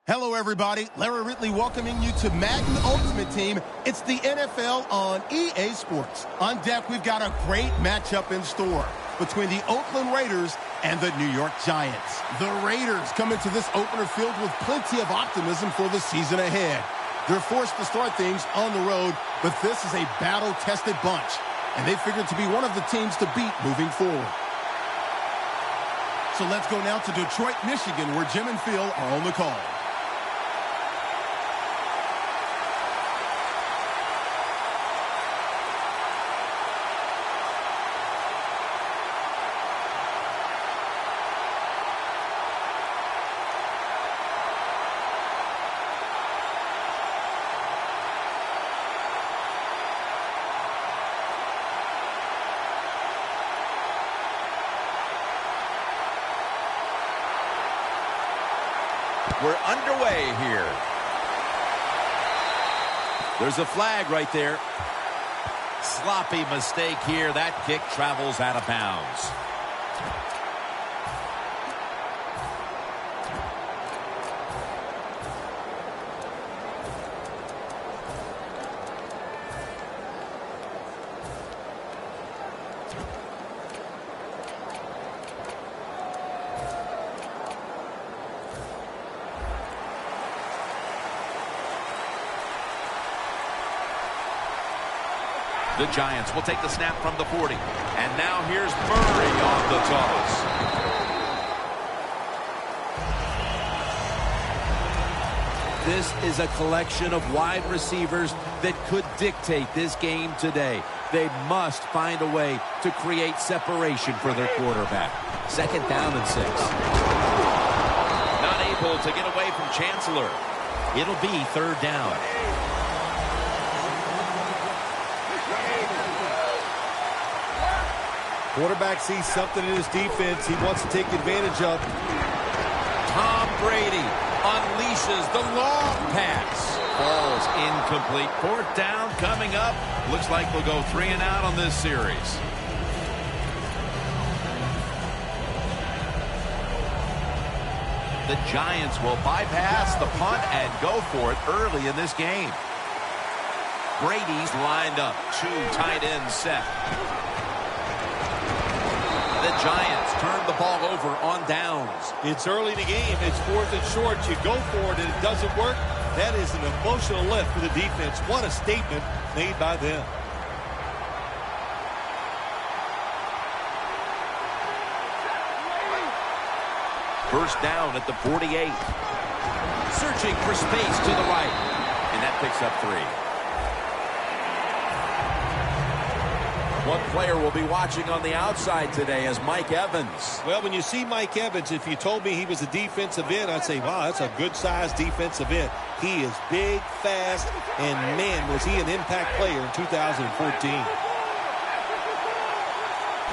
Hello, everybody. Larry Ridley welcoming you to Madden Ultimate Team. It's the NFL on EA Sports. On deck, we've got a great matchup in store between the Oakland Raiders and the New York Giants. The Raiders come into this opener filled with plenty of optimism for the season ahead. They're forced to start things on the road, but this is a battle-tested bunch, and they figured to be one of the teams to beat moving forward. So let's go now to Detroit, Michigan, where Jim and Phil are on the call. We're underway here. There's a flag right there. Sloppy mistake here. That kick travels out of bounds. The Giants will take the snap from the 40. And now here's Murray on the toss. This is a collection of wide receivers that could dictate this game today. They must find a way to create separation for their quarterback. 2nd down and 6. Not able to get away from Chancellor. It'll be 3rd down. Quarterback sees something in his defense he wants to take advantage of. Tom Brady unleashes the long pass. Falls incomplete. 4th down coming up. Looks like we'll go 3 and out on this series. The Giants will bypass the punt and go for it early in this game. Brady's lined up. 2 tight ends set. The Giants turn the ball over on downs. It's early in the game. It's 4th and short. You go for it and it doesn't work. That is an emotional lift for the defense. What a statement made by them. First down at the 48. Searching for space to the right. And that picks up 3. One player will be watching on the outside today as Mike Evans. Well, when you see Mike Evans, if you told me he was a defensive end, I'd say, wow, that's a good-sized defensive end. He is big, fast, and, man, was he an impact player in 2014.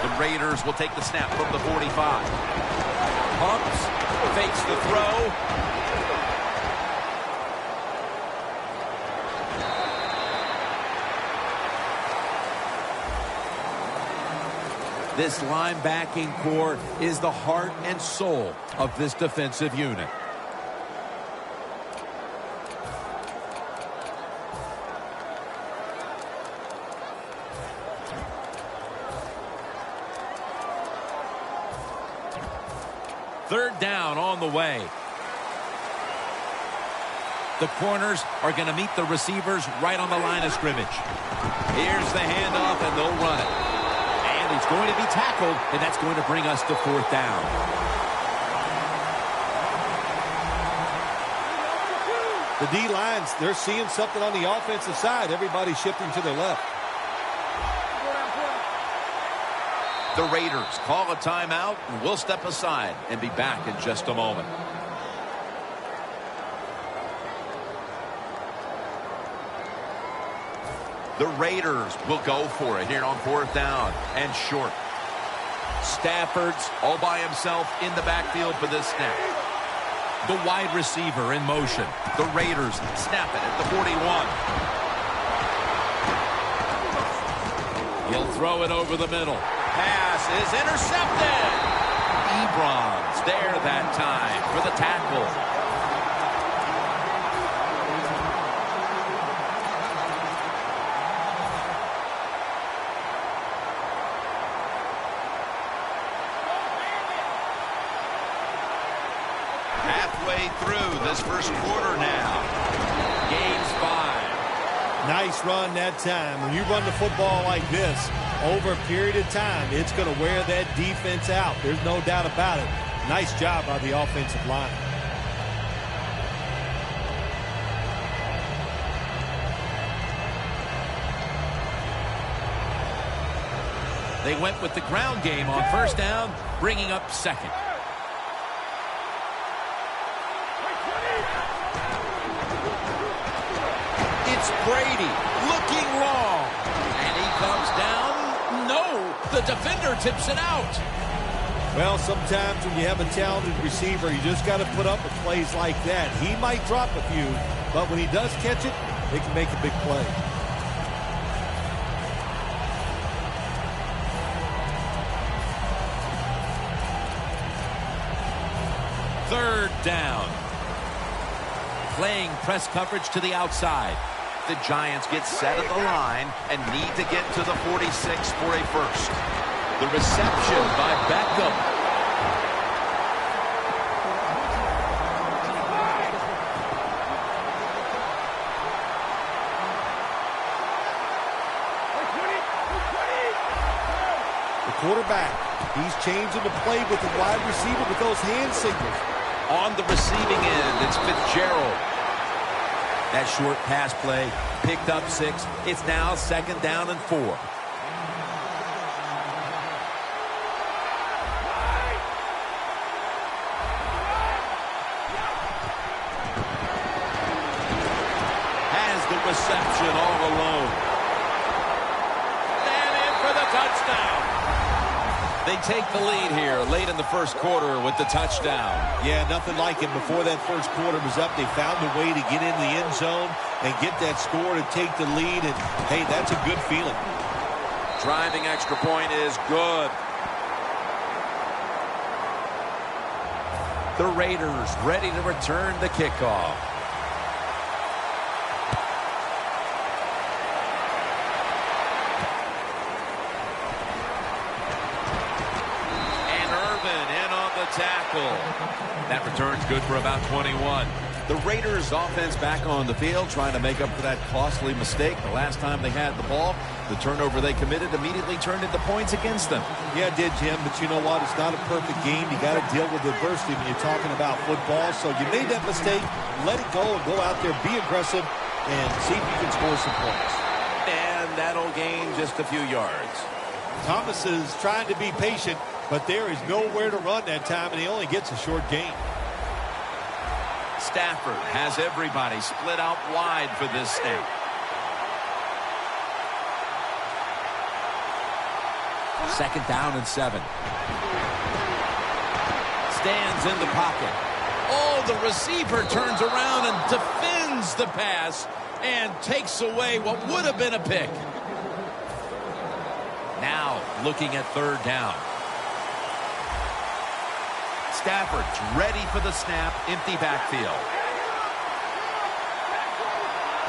The Raiders will take the snap from the 45. Pumps, fakes the throw. This linebacking core is the heart and soul of this defensive unit. Third down on the way. The corners are going to meet the receivers right on the line of scrimmage. Here's the handoff, and they'll run it. He's going to be tackled, and that's going to bring us to 4th down. The D-lines, they're seeing something on the offensive side. Everybody's shifting to their left. The Raiders call a timeout, and we'll step aside and be back in just a moment. The Raiders will go for it here on 4th down and short. Stafford's all by himself in the backfield for this snap. The wide receiver in motion. The Raiders snap it at the 41. He'll throw it over the middle. Pass is intercepted. Ebron's there that time for the tackle. way through this first quarter now. Gains 5. Nice run that time. When you run the football like this, over a period of time, it's going to wear that defense out. There's no doubt about it. Nice job by the offensive line. They went with the ground game on first down, bringing up second. It's Brady looking long. And he comes down. No, the defender tips it out. Well, sometimes when you have a talented receiver, you just got to put up with plays like that. He might drop a few, but when he does catch it, they can make a big play. Third down. Playing press coverage to the outside. The Giants get set at the line and need to get to the 46 for a first. The reception by Beckham. The quarterback, he's changing the play with the wide receiver with those hand signals. On the receiving end, it's Fitzgerald. That short pass play picked up 6. It's now second down and 4. Has the reception all alone. And in for the touchdown. They take the lead here late in the first quarter with the touchdown. Yeah, nothing like it. Before that first quarter was up, they found a way to get in the end zone and get that score to take the lead. And, hey, that's a good feeling. Driving extra point is good. The Raiders ready to return the kickoff. Tackle. That return's good for about 21. The Raiders offense back on the field trying to make up for that costly mistake. The last time they had the ball, the turnover they committed immediately turned into points against them. Yeah, it did, Jim, but you know what? It's not a perfect game. You got to deal with adversity when you're talking about football. So you made that mistake, let it go and go out there, be aggressive, and see if you can score some points. And that'll gain just a few yards. Thomas is trying to be patient, but there is nowhere to run that time, and he only gets a short gain. Stafford has everybody split out wide for this snap. Second down and 7. Stands in the pocket. Oh, the receiver turns around and defends the pass and takes away what would have been a pick. Now looking at third down. Stafford's ready for the snap, empty backfield.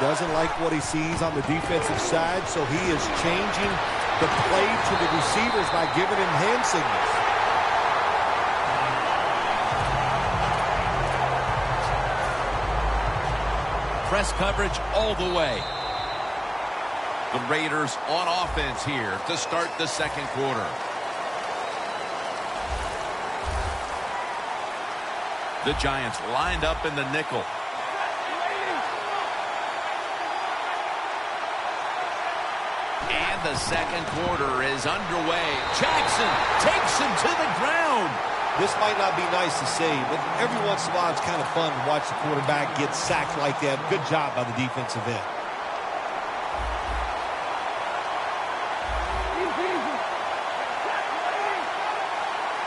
Doesn't like what he sees on the defensive side, so he is changing the play to the receivers by giving him hand signals. Press coverage all the way. The Raiders on offense here to start the second quarter. The Giants lined up in the nickel. And the second quarter is underway. Jackson takes him to the ground. This might not be nice to say, but every once in a while it's kind of fun to watch the quarterback get sacked like that. Good job by the defensive end.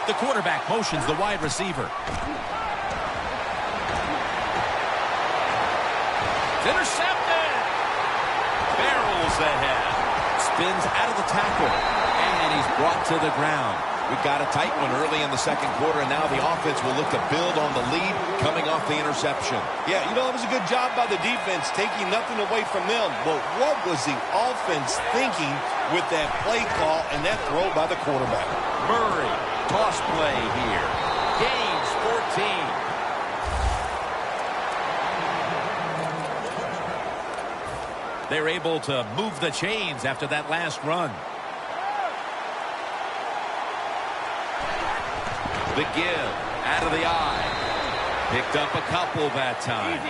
The quarterback motions the wide receiver. Intercepted. Barrels ahead. Spins out of the tackle. And he's brought to the ground. We've got a tight one early in the second quarter, and now the offense will look to build on the lead coming off the interception. Yeah, you know, it was a good job by the defense, taking nothing away from them. But what was the offense thinking with that play call and that throw by the quarterback? Murray, toss play here. Gains 14. They're able to move the chains after that last run. The give out of the eye. Picked up a couple that time.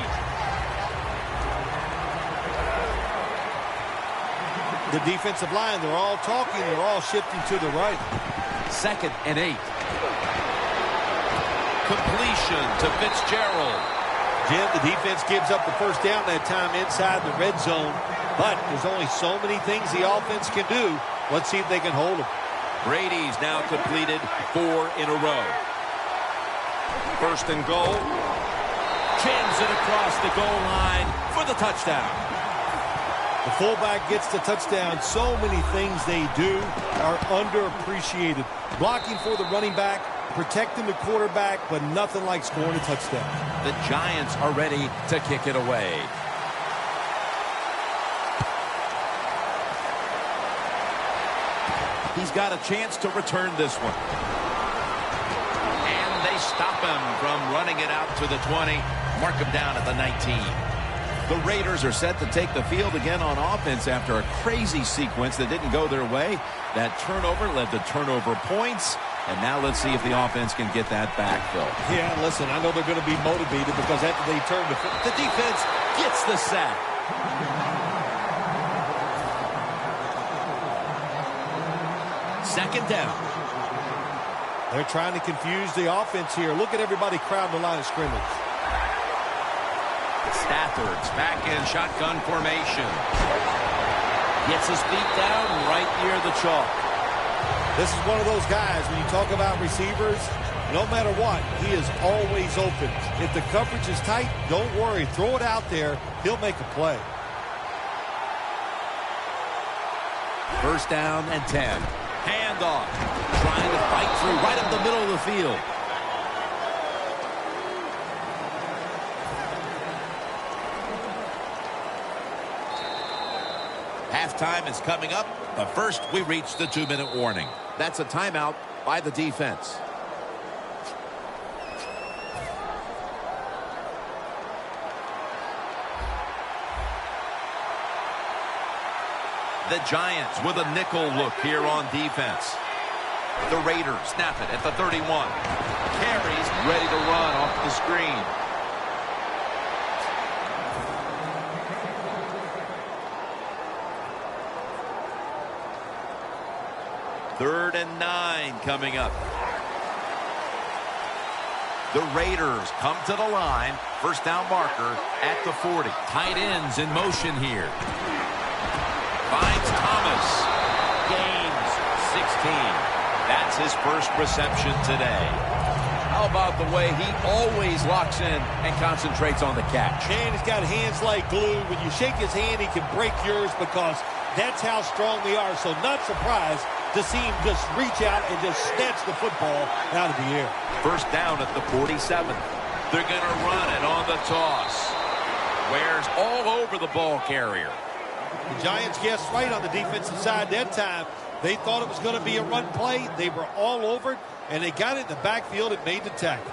The defensive line, they're all talking. They're all shifting to the right. 2nd and 8. Completion to Fitzgerald. Jim, the defense gives up the first down that time inside the red zone. But there's only so many things the offense can do. Let's see if they can hold them. Brady's now completed 4 in a row. 1st and goal. Jams it across the goal line for the touchdown. The fullback gets the touchdown. So many things they do are underappreciated. Blocking for the running back, protecting the quarterback, but nothing like scoring a touchdown. The Giants are ready to kick it away. He's got a chance to return this one. And they stop him from running it out to the 20. Mark him down at the 19. The Raiders are set to take the field again on offense after a crazy sequence that didn't go their way. That turnover led to turnover points. And now let's see if the offense can get that back, Phil. Yeah, listen, I know they're going to be motivated because after they turn the defense gets the sack. Second down. They're trying to confuse the offense here. Look at everybody crowding the line of scrimmage. Stafford's back in shotgun formation. Gets his feet down right near the chalk. This is one of those guys, when you talk about receivers, no matter what, he is always open. If the coverage is tight, don't worry. Throw it out there. He'll make a play. 1st down and 10. Handoff. Trying to fight through right up the middle of the field. Halftime is coming up, but first we reach the 2-minute warning. That's a timeout by the defense. The Giants with a nickel look here on defense. The Raiders snap it at the 31. Carries, ready to run off the screen. Third and 9 coming up. The Raiders come to the line. 1st down marker at the 40. Tight ends in motion here. Finds Thomas. Gains 16. That's his first reception today. How about the way he always locks in and concentrates on the catch? And he's got hands like glue. When you shake his hand, he can break yours because that's how strong they are. So not surprised to see him just reach out and just snatch the football out of the air. 1st down at the 47. They're going to run it on the toss. Wears all over the ball carrier. The Giants guessed right on the defensive side that time. They thought it was going to be a run play. They were all over it, and they got it in the backfield and made the tackle.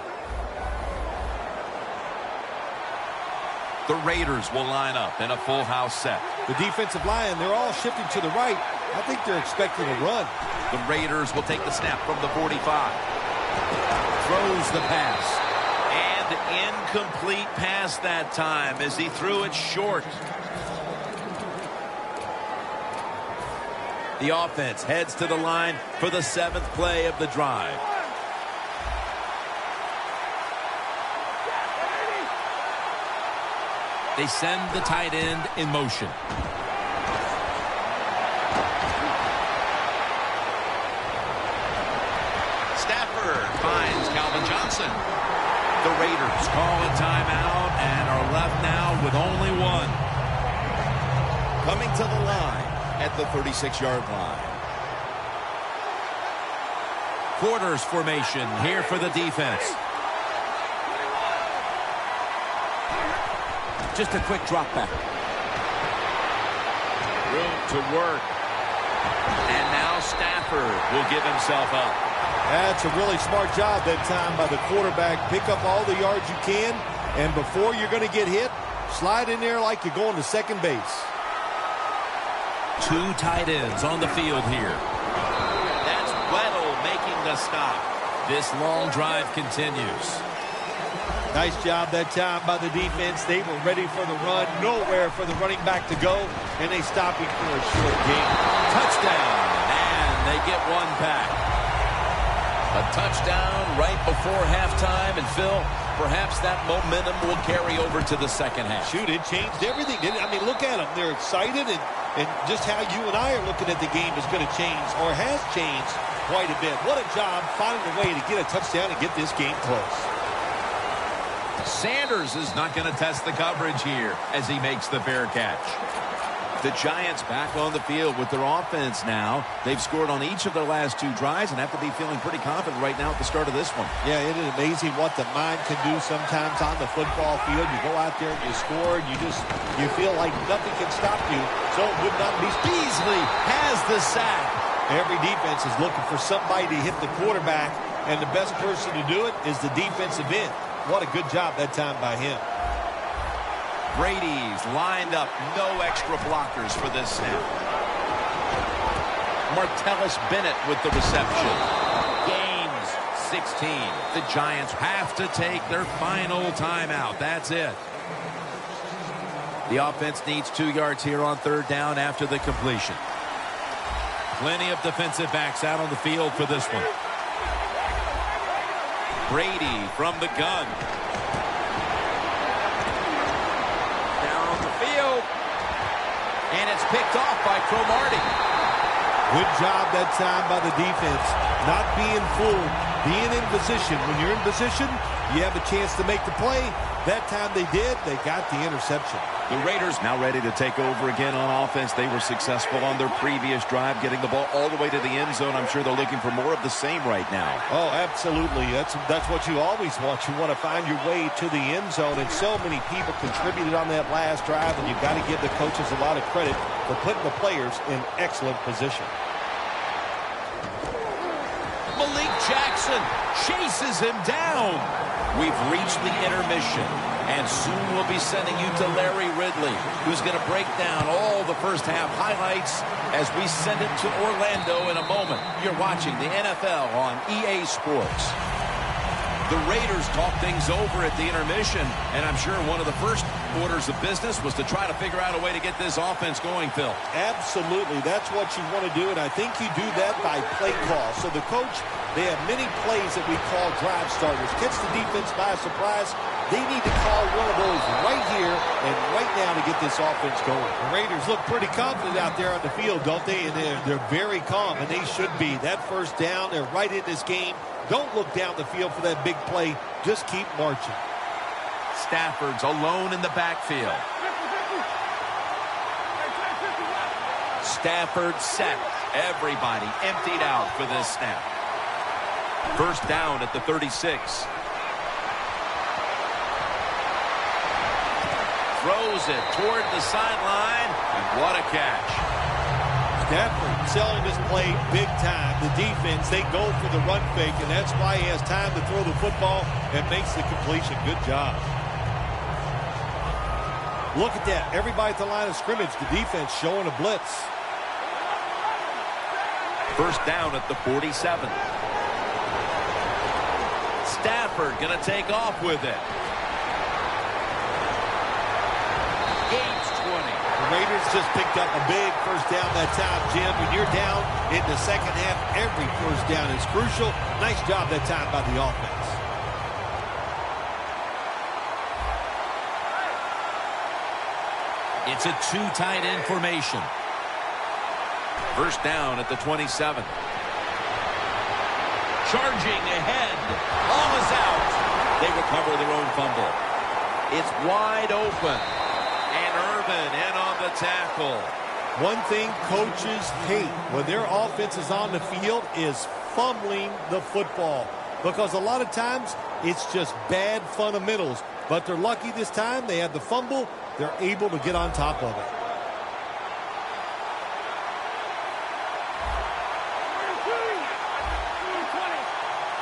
The Raiders will line up in a full house set. The defensive line, they're all shifting to the right. I think they're expecting a run. The Raiders will take the snap from the 45. Throws the pass. And incomplete pass that time as he threw it short. The offense heads to the line for the 7th play of the drive. They send the tight end in motion. Stafford finds Calvin Johnson. The Raiders call a timeout and are left now with only one. Coming to the line at the 36-yard line. Quarters formation here for the defense. Just a quick drop back. Room to work. And now Stafford will give himself up. That's a really smart job that time by the quarterback. Pick up all the yards you can, and before you're going to get hit, slide in there like you're going to second base. Two tight ends on the field here. That's Weddle making the stop. This long drive continues. Nice job that time by the defense. They were ready for the run. Nowhere for the running back to go. And they stop him for a short gain. Touchdown. And they get one back. A touchdown right before halftime. And Phil, perhaps that momentum will carry over to the second half. Shoot, it changed everything, didn't it? I mean, look at them. They're excited. And just how you and I are looking at the game is going to change, or has changed quite a bit. What a job finding a way to get a touchdown and get this game close. Sanders is not going to test the coverage here as he makes the fair catch. The Giants back on the field with their offense now. They've scored on each of their last two drives and have to be feeling pretty confident right now at the start of this one. Yeah, it is amazing what the mind can do sometimes on the football field. You go out there and you score, and you feel like nothing can stop you. So it would not be. Beasley has the sack. Every defense is looking for somebody to hit the quarterback, and the best person to do it is the defensive end. What a good job that time by him. Brady's lined up. No extra blockers for this snap. Martellus Bennett with the reception. Gains 16. The Giants have to take their final timeout. That's it. The offense needs 2 yards here on third down after the completion. Plenty of defensive backs out on the field for this one. Brady from the gun. Down the field. And it's picked off by Cromartie. Good job that time by the defense. Not being fooled. Being in position. When you're in position, you have a chance to make the play. That time they did. They got the interception. The Raiders now ready to take over again on offense. They were successful on their previous drive, getting the ball all the way to the end zone. I'm sure they're looking for more of the same right now. Oh, absolutely. That's what you always want. You want to find your way to the end zone, and so many people contributed on that last drive, and you've got to give the coaches a lot of credit for putting the players in excellent position. Malik Jackson chases him down. We've reached the intermission, and soon we'll be sending you to Larry Ridley, who's going to break down all the first half highlights as we send it to Orlando in a moment. You're watching the NFL on EA Sports. The Raiders talk things over at the intermission, and I'm sure one of the first orders of business was to try to figure out a way to get this offense going, Phil. Absolutely. That's what you want to do, and I think you do that by play call. So the coach, they have many plays that we call drive starters. Catch the defense by surprise. They need to call one of those right here and right now to get this offense going. The Raiders look pretty confident out there on the field, don't they? And they're very calm, and they should be. That first down, they're right in this game. Don't look down the field for that big play. Just keep marching. Stafford's alone in the backfield. Stafford set. Everybody emptied out for this snap. First down at the 36. Throws it toward the sideline, and what a catch. Stafford selling this play big time. The defense, they go for the run fake, and that's why he has time to throw the football and makes the completion. Good job. Look at that. Everybody at the line of scrimmage. The defense showing a blitz. First down at the 47. Stafford going to take off with it. Gains 20. The Raiders just picked up a big first down that time, Jim. When you're down in the second half, every first down is crucial. Nice job that time by the offense. It's a two tight end formation. First down at the 27. Charging ahead. Ball is out. They recover their own fumble. It's wide open. And Irvin in on the tackle. One thing coaches hate when their offense is on the field is fumbling the football. Because a lot of times it's just bad fundamentals. But they're lucky this time. They have the fumble. They're able to get on top of it.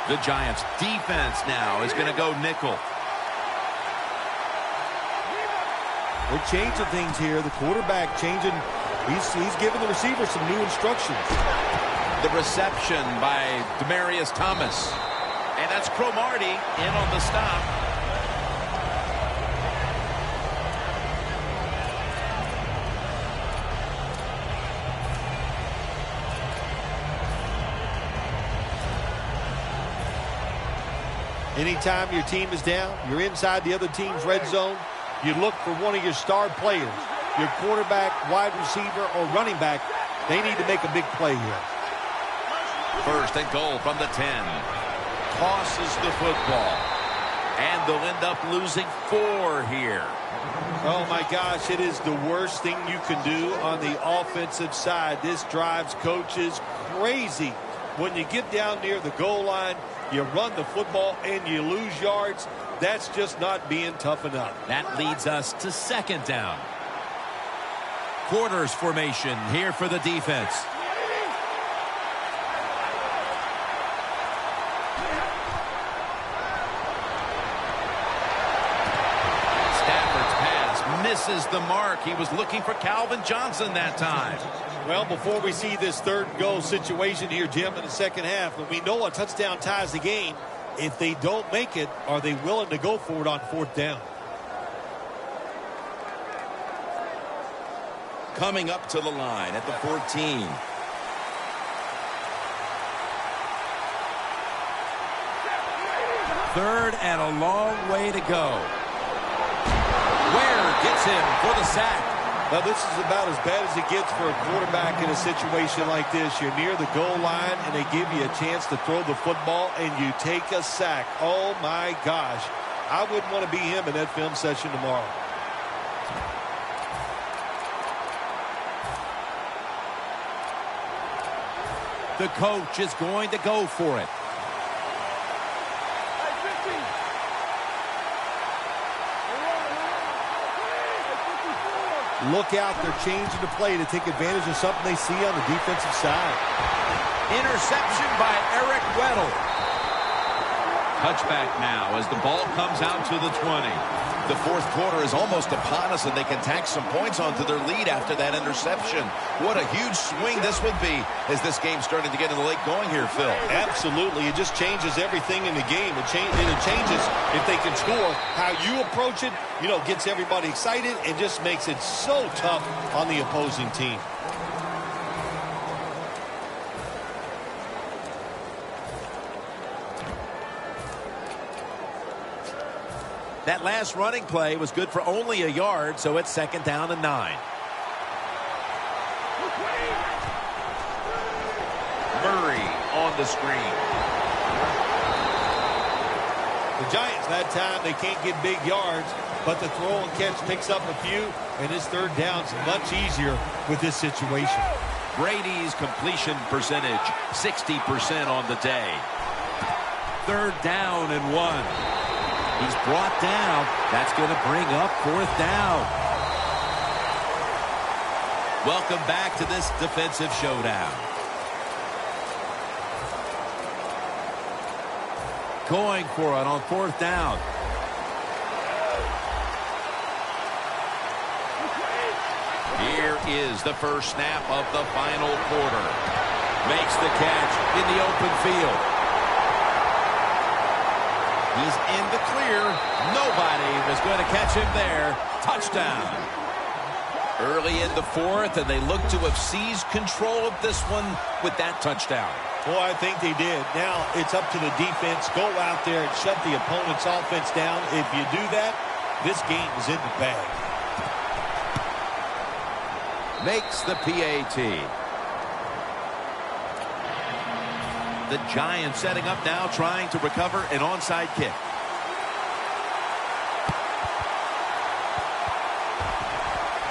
The Giants defense now is going to go nickel. They're changing things here. The quarterback changing He's giving the receiver some new instructions. The reception by Demaryius Thomas. And that's Cromartie in on the stop. Anytime your team is down, you're inside the other team's red zone, you look for one of your star players, your quarterback, wide receiver, or running back. They need to make a big play here. First and goal from the 10. Tosses the football. And they'll end up losing 4 here. Oh, my gosh, it is the worst thing you can do on the offensive side. This drives coaches crazy. When you get down near the goal line, you run the football and you lose yards. That's just not being tough enough. That leads us to second down. Quarters formation here for the defense. Stafford's pass misses the mark. He was looking for Calvin Johnson that time. Well, before we see this third and goal situation here, Jim, in the second half, and we know a touchdown ties the game, if they don't make it, are they willing to go for it on fourth down? Coming up to the line at the 14. Third and a long way to go. Ware gets him for the sack. Now, this is about as bad as it gets for a quarterback in a situation like this. You're near the goal line, and they give you a chance to throw the football, and you take a sack. Oh, my gosh. I wouldn't want to be him in that film session tomorrow. The coach is going to go for it. Look out, they're changing the play to take advantage of something they see on the defensive side. Interception by Eric Weddle. Touchback now as the ball comes out to the 20. The fourth quarter is almost upon us, and they can tack some points onto their lead after that interception. What a huge swing this would be as this game's starting to get in the late going here, Phil. Absolutely. It just changes everything in the game. It changes, if they can score, how you approach it, gets everybody excited and just makes it so tough on the opposing team. That last running play was good for only a yard, so it's second down and 9. Murray on the screen. The Giants, that time, they can't get big yards, but the throw and catch picks up a few, and his third down's much easier with this situation. Brady's completion percentage, 60% on the day. Third down and 1. He's brought down. That's going to bring up fourth down. Welcome back to this defensive showdown. Going for it on fourth down. Here is the first snap of the final quarter. Makes the catch in the open field. He's in the clear. Nobody was going to catch him there. Touchdown. Early in the fourth, and they look to have seized control of this one with that touchdown. Well, I think they did. Now it's up to the defense. Go out there and shut the opponent's offense down. If you do that, this game is in the bag. Makes the PAT. The Giants setting up now, trying to recover an onside kick.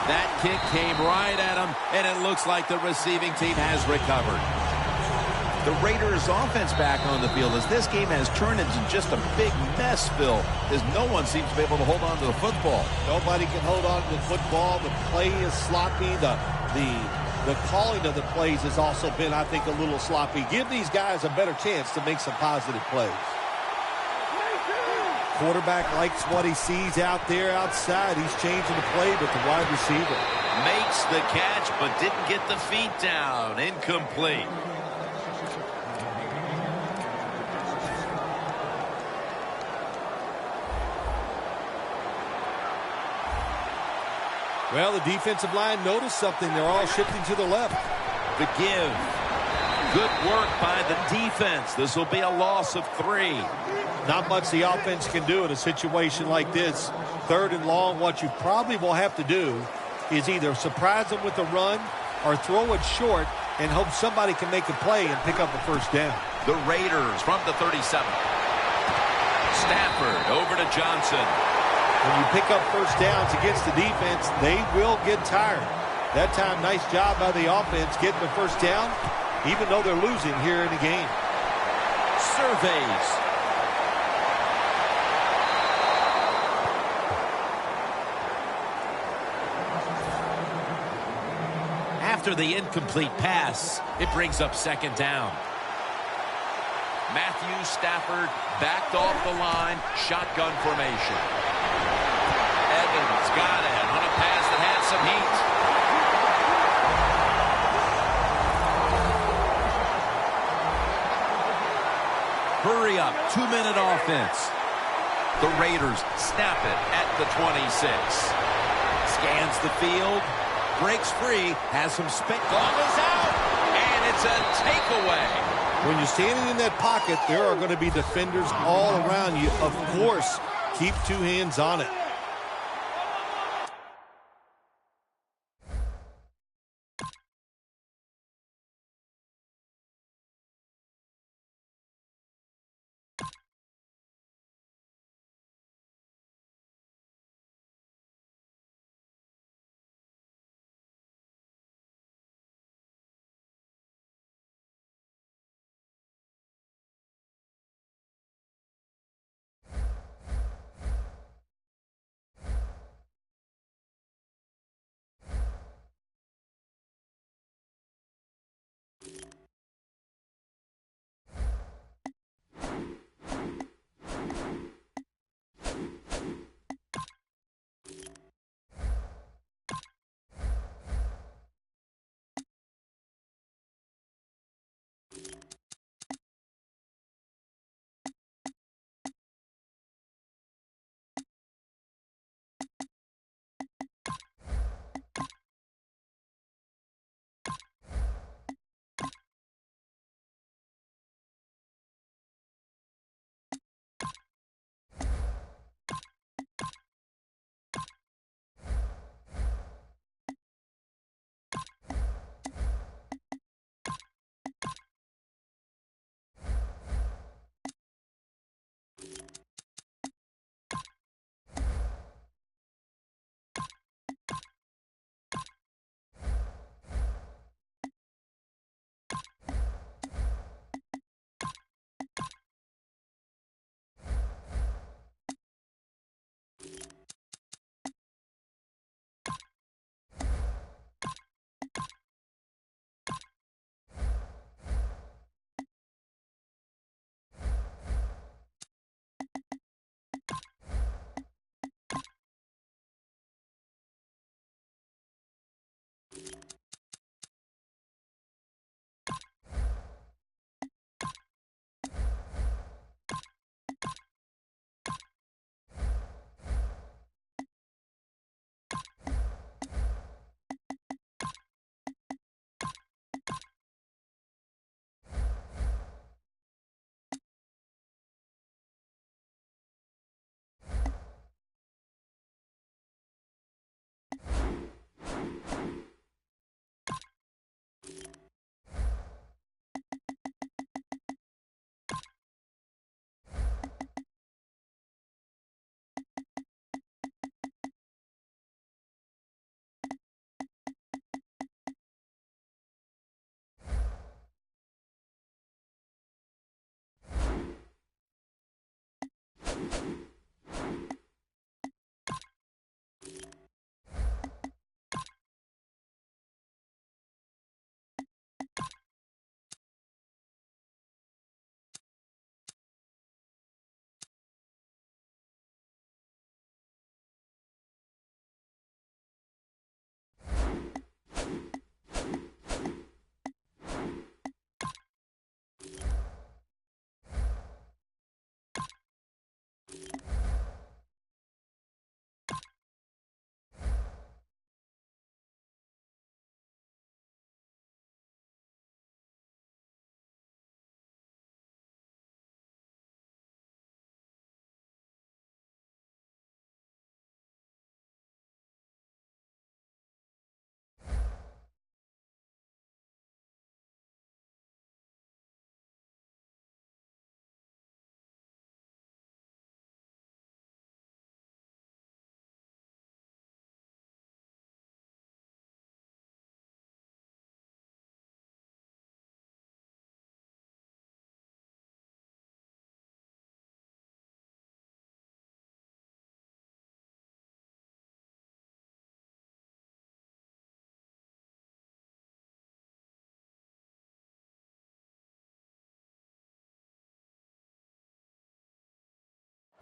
That kick came right at him, and it looks like the receiving team has recovered. The Raiders' offense back on the field as this game has turned into just a big mess, Phil, as no one seems to be able to hold on to the football. Nobody can hold on to the football. The play is sloppy. The calling of the plays has also been, I think, a little sloppy. Give these guys a better chance to make some positive plays. Quarterback likes what he sees out there outside. He's changing the play with the wide receiver. Makes the catch, but didn't get the feet down. Incomplete. Well, the defensive line noticed something. They're all shifting to the left. The give. Good work by the defense. This will be a loss of 3. Not much the offense can do in a situation like this. 3rd and long, what you probably will have to do is either surprise them with a run or throw it short and hope somebody can make a play and pick up a first down. The Raiders from the 37. Stafford over to Johnson. When you pick up first downs against the defense, they will get tired. That time, nice job by the offense getting the first down, even though they're losing here in the game. Surveys. After the incomplete pass, it brings up 2nd down. Matthew Stafford backed off the line, shotgun formation. Evans got it on a pass that had some heat. Hurry up, 2-minute offense. The Raiders snap it at the 26. Scans the field, breaks free, has some space. Ball is out, and it's a takeaway. When you're standing in that pocket, there are going to be defenders all around you. Of course, keep 2 hands on it.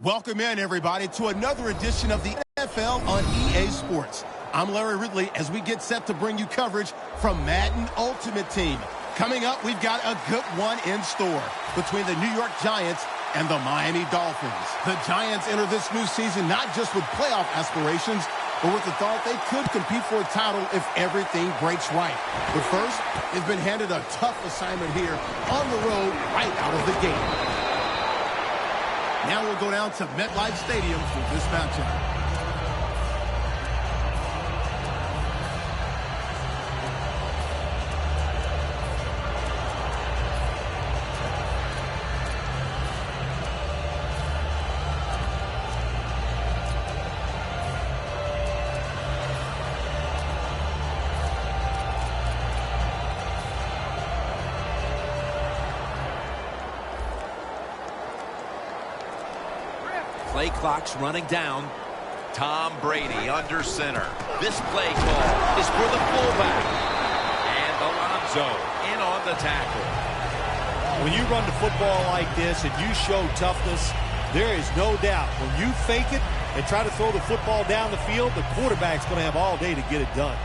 Welcome in, everybody, to another edition of the NFL on EA Sports. I'm Larry Ridley as we get set to bring you coverage from Madden Ultimate Team. Coming up, we've got a good one in store between the New York Giants and the Miami Dolphins. The Giants enter this new season not just with playoff aspirations, but with the thought they could compete for a title if everything breaks right. But first, they've been handed a tough assignment here on the road right out of the gate. Now we'll go down to MetLife Stadium for this matchup. Play clock's running down. Tom Brady under center. This play call is for the fullback. And Alonso in on the tackle. When you run the football like this and you show toughness, there is no doubt when you fake it and try to throw the football down the field, the quarterback's going to have all day to get it done.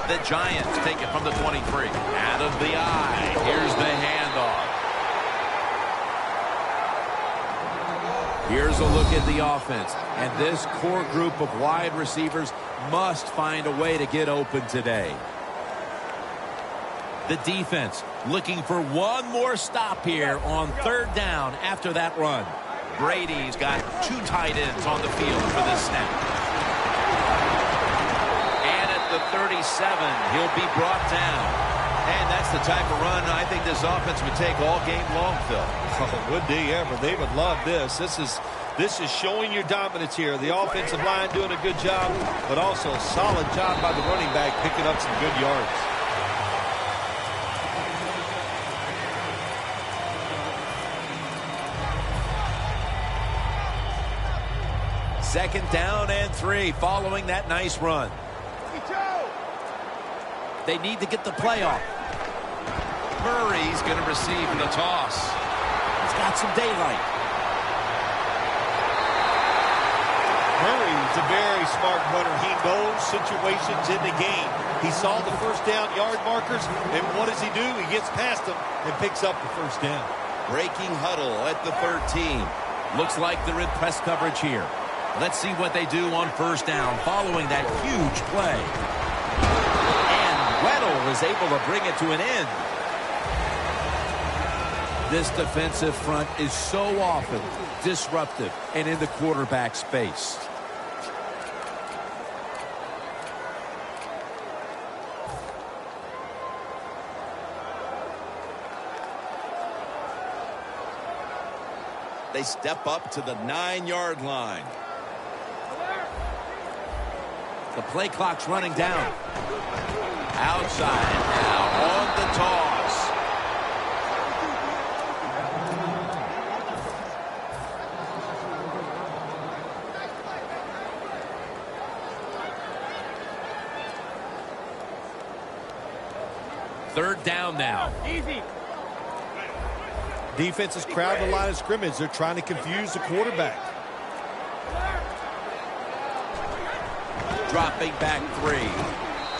The Giants take it from the 23. Out of the eye. Here's the handoff. Here's a look at the offense. And this core group of wide receivers must find a way to get open today. The defense looking for one more stop here on third down after that run. Brady's got two tight ends on the field for this snap. The 37, he'll be brought down. And that's the type of run I think this offense would take all game long, Phil. Oh, would they ever? They would love this. This is showing your dominance here. The offensive line doing a good job, but also a solid job by the running back picking up some good yards. Second down and 3 following that nice run. They need to get the play off. Murray's going to receive the toss. He's got some daylight. Murray's a very smart runner. He knows situations in the game. He saw the first down yard markers, and what does he do? He gets past them and picks up the first down. Breaking huddle at the 13. Looks like they're in press coverage here. Let's see what they do on first down following that huge play. Weddle is able to bring it to an end. This defensive front is so often disruptive and in the quarterback space. They step up to the 9-yard line. The play clock's running down. Outside now on the toss. Third down now. Easy. Defense is crowding the line of scrimmage. They're trying to confuse the quarterback. Dropping back 3.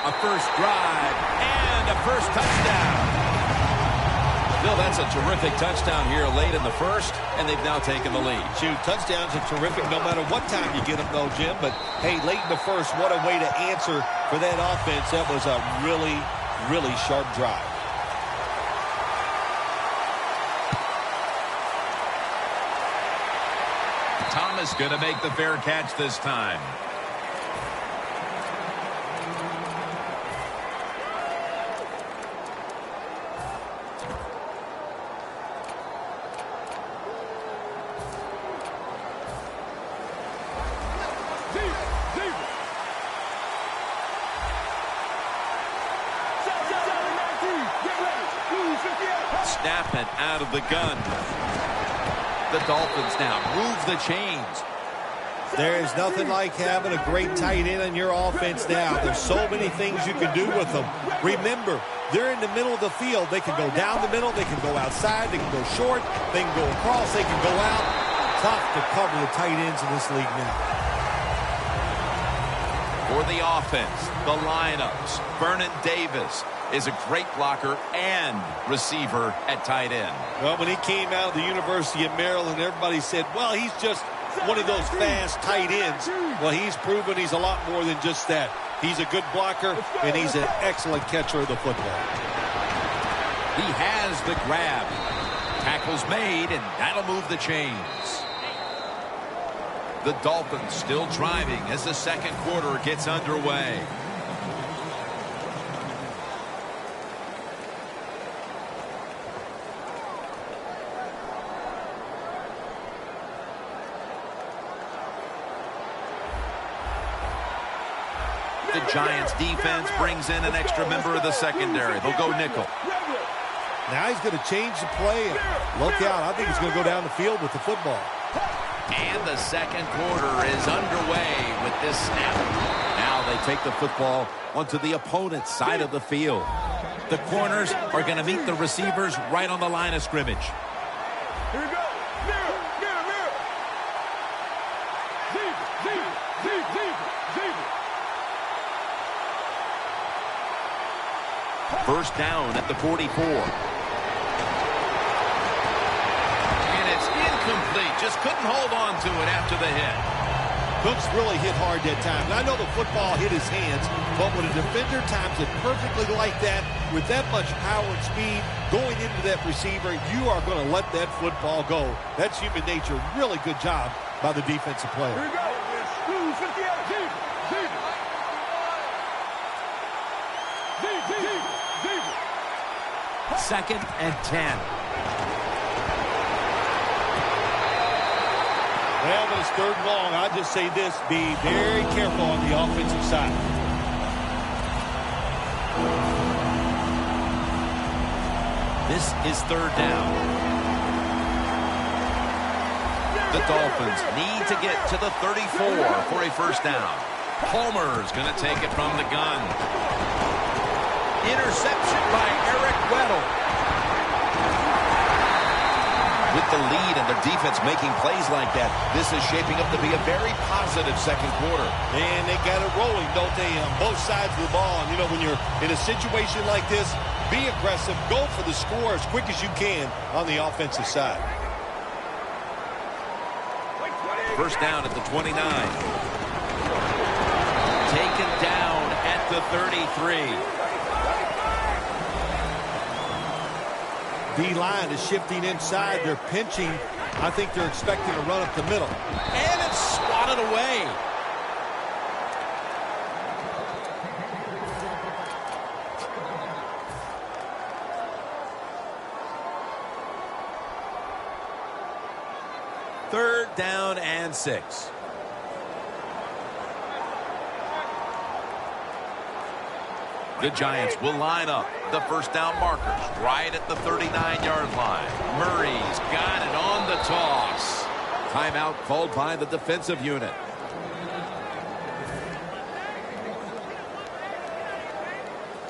A first drive and a first touchdown. Bill, that's a terrific touchdown here late in the first, and they've now taken the lead. Shoot, touchdowns are terrific no matter what time you get them, though, Jim. But, hey, late in the first, what a way to answer for that offense. That was a really, really sharp drive. Thomas going to make the fair catch this time. Snapping out of the gun. The Dolphins now move the chains. There is nothing like having a great tight end in your offense now. There's so many things you can do with them. Remember, They're in the middle of the field. They can go down the middle. They can go outside. They can go short. They can go across. They can go out. Tough to cover the tight ends in this league now. For the offense, the lineups, Vernon Davis is a great blocker and receiver at tight end. Well, when he came out of the University of Maryland, everybody said, well, he's just one of those fast tight ends. Well, he's proven he's a lot more than just that. He's a good blocker, and he's an excellent catcher of the football. He has the grab. Tackle's made, and that'll move the chains. The Dolphins still driving as the second quarter gets underway. The Giants defense brings in an extra member of the secondary. They'll go nickel. Now he's going to change the play. And look out. I think he's going to go down the field with the football. And the second quarter is underway with this snap. Now they take the football onto the opponent's side of the field. The corners are going to meet the receivers right on the line of scrimmage. Here we go. Mirror, mirror, mirror. Zebra. First down at the 44. Complete. Just couldn't hold on to it after the hit. Cooks really hit hard that time. And I know the football hit his hands, but when a defender times it perfectly like that, with that much power and speed going into that receiver, you are going to let that football go. That's human nature. Really good job by the defensive player. Here we go. 58. Zebra. Second and 10. Well, when it's third and long, I'd just say this, be very careful on the offensive side. This is third down. The Dolphins need to get to the 34 for a first down. Palmer's going to take it from the gun. Interception by Eric Weddle. With the lead and the defense making plays like that, this is shaping up to be a very positive second quarter. And they got it rolling, don't they, on both sides of the ball. And, you know, when you're in a situation like this, be aggressive. Go for the score as quick as you can on the offensive side. First down at the 29. Taken down at the 33. D-line is shifting inside. They're pinching. I think they're expecting to run up the middle. And it's swatted away. Third down and 6. The Giants will line up the first down markers right at the 39-yard line. Murray's got it on the toss. Timeout called by the defensive unit.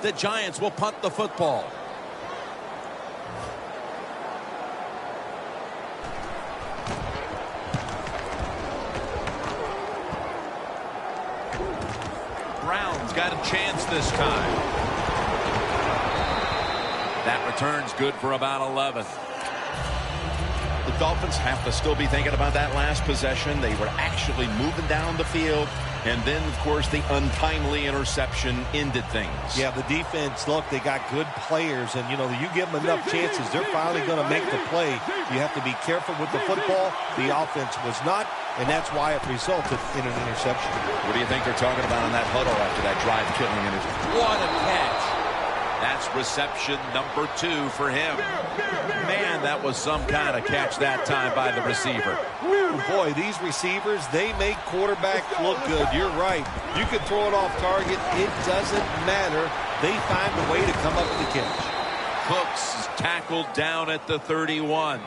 The Giants will punt the football. Brown's got a chance this time. That return's good for about 11. The Dolphins have to still be thinking about that last possession. They were actually moving down the field. And then, of course, the untimely interception ended things. Yeah, the defense, look, they got good players. And, you know, you give them enough chances, they're finally going to make the play. You have to be careful with the football. The offense was not, and that's why it resulted in an interception. What do you think they're talking about in that huddle after that drive-killing interception? What a catch. That's reception number 2 for him. Man, that was some kind of catch that time by the receiver. Woo, boy, these receivers, they make quarterbacks look good. You're right. You can throw it off target. It doesn't matter. They find a way to come up with the catch. Cooks is tackled down at the 31.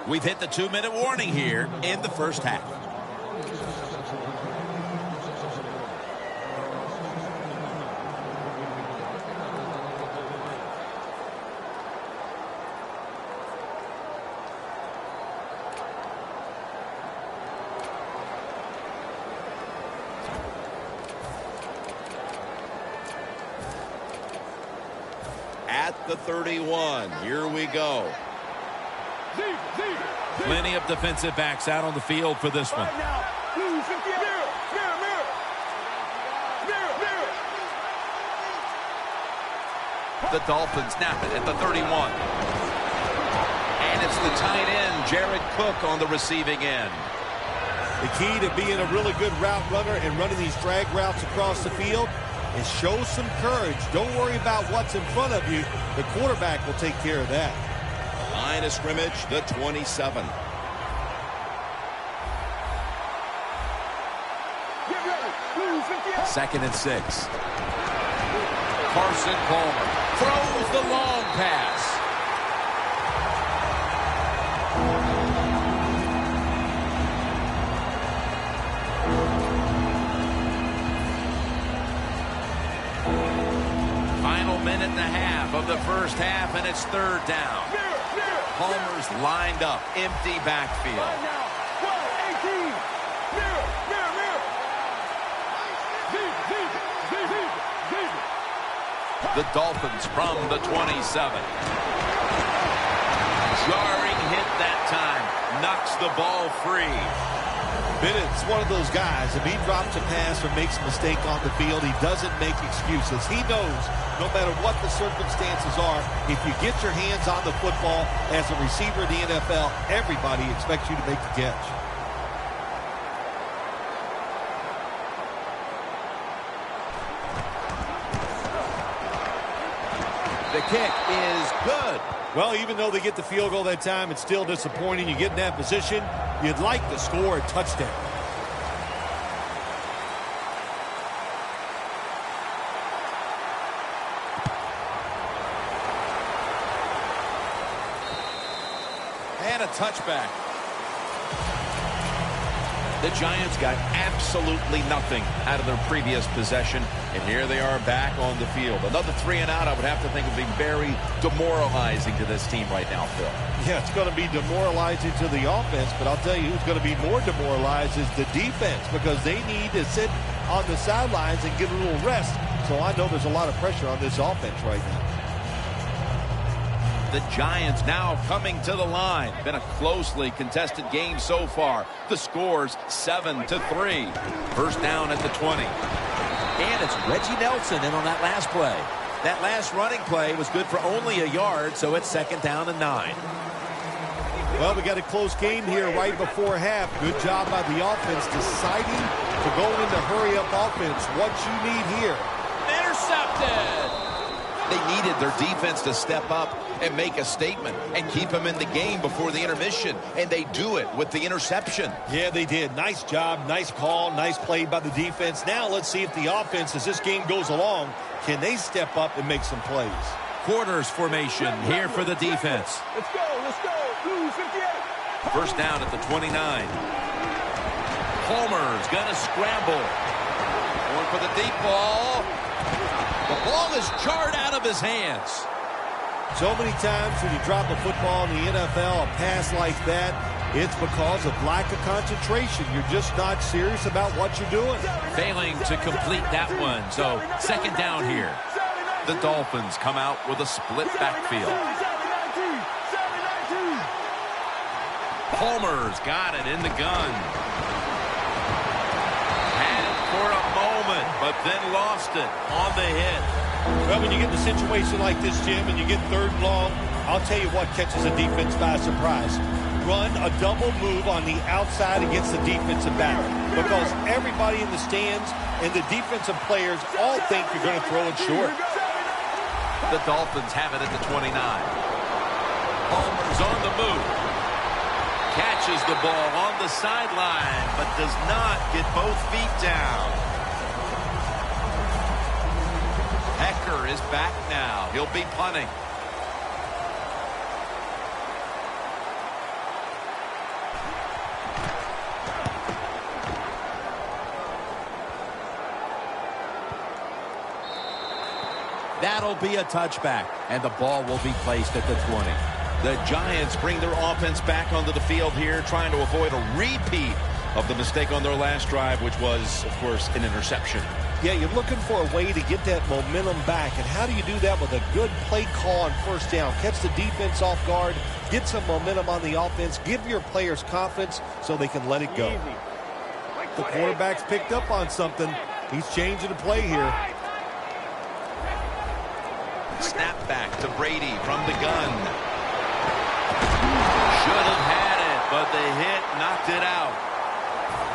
We've hit the 2-minute warning here in the first half. At the 31, here we go. Plenty of defensive backs out on the field for this one. The Dolphins snap it at the 31. And it's the tight end, Jared Cook, on the receiving end. The key to being a really good route runner and running these drag routes across the field is show some courage. Don't worry about what's in front of you. The quarterback will take care of that. Line of scrimmage, the 27. Second and 6. Carson Palmer throws the long pass. Final minute and a half of the first half, and it's third down. Palmer's lined up, empty backfield. The Dolphins from the 27. Jarring hit that time. Knocks the ball free. Bennett's one of those guys. If he drops a pass or makes a mistake on the field, he doesn't make excuses. He knows no matter what the circumstances are, if you get your hands on the football as a receiver in the NFL, everybody expects you to make the catch. The kick is good. Well, even though they get the field goal that time, it's still disappointing. You get in that position, you'd like to score a touchdown. And a touchback. The Giants got absolutely nothing out of their previous possession, and here they are back on the field. Another 3 and out, I would have to think, would be very demoralizing to this team right now, Phil. Yeah, it's going to be demoralizing to the offense, but I'll tell you who's going to be more demoralized is the defense, because they need to sit on the sidelines and get a little rest. So I know there's a lot of pressure on this offense right now. The Giants now coming to the line. Been a closely contested game so far. The score's 7-3. First down at the 20. And it's Reggie Nelson in on that last play. That last running play was good for only a yard, so it's second down and 9. Well, we got a close game here right before half. Good job by the offense deciding to go into hurry-up offense. What you need here. Intercepted! They needed their defense to step up and make a statement and keep them in the game before the intermission, and they do it with the interception. Yeah, they did. Nice job, nice call, nice play by the defense. Now let's see if the offense, as this game goes along, can they step up and make some plays. Quarters formation here for the defense. Let's go, let's go. Blue 58. First down at the 29. Palmer's going to scramble. Going for the deep ball. The ball is jarred out of his hands. So many times when you drop a football in the NFL, a pass like that, it's because of lack of concentration. You're just not serious about what you're doing. Failing to complete that one. So second down here. The Dolphins come out with a split backfield. Palmer's got it in the gun. Had it for a moment, but then lost it on the hit. Well, when you get in a situation like this, Jim, and you get third and long, I'll tell you what catches a defense by surprise. Run a double move on the outside against the defensive back, because everybody in the stands and the defensive players all think you're going to throw it short. The Dolphins have it at the 29. Palmer's on the move. Catches the ball on the sideline, but does not get both feet down. Hecker is back now. He'll be punting. That'll be a touchback, and the ball will be placed at the 20. The Giants bring their offense back onto the field here, trying to avoid a repeat of the mistake on their last drive, which was, of course, an interception. Yeah, you're looking for a way to get that momentum back. And how do you do that with a good play call on first down? Catch the defense off guard, get some momentum on the offense, give your players confidence so they can let it go. The quarterback's picked up on something. He's changing the play here. Snap back to Brady from the gun. Should have had it, but the hit knocked it out.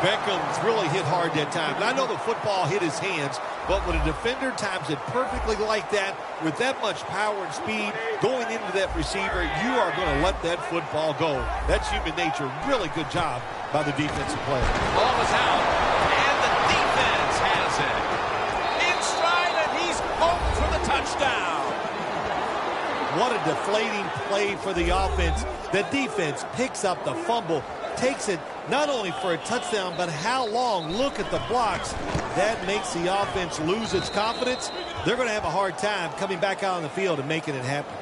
Beckham's really hit hard that time. And I know the football hit his hands, but when a defender times it perfectly like that, with that much power and speed going into that receiver, you are going to let that football go. That's human nature. Really good job by the defensive player. Ball is out, and the defense has it. In stride, and he's home for the touchdown. What a deflating play for the offense. The defense picks up the fumble, takes it not only for a touchdown, but how long? Look at the blocks. That makes the offense lose its confidence. They're going to have a hard time coming back out on the field and making it happen.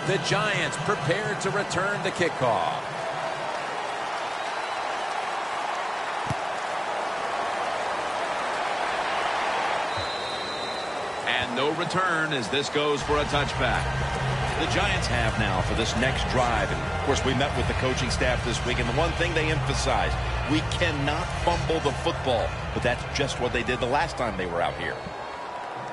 The Giants prepared to return the kickoff. And no return as this goes for a touchback. The Giants have now for this next drive. And of course, we met with the coaching staff this week, and the one thing they emphasized, we cannot fumble the football. But that's just what they did the last time they were out here.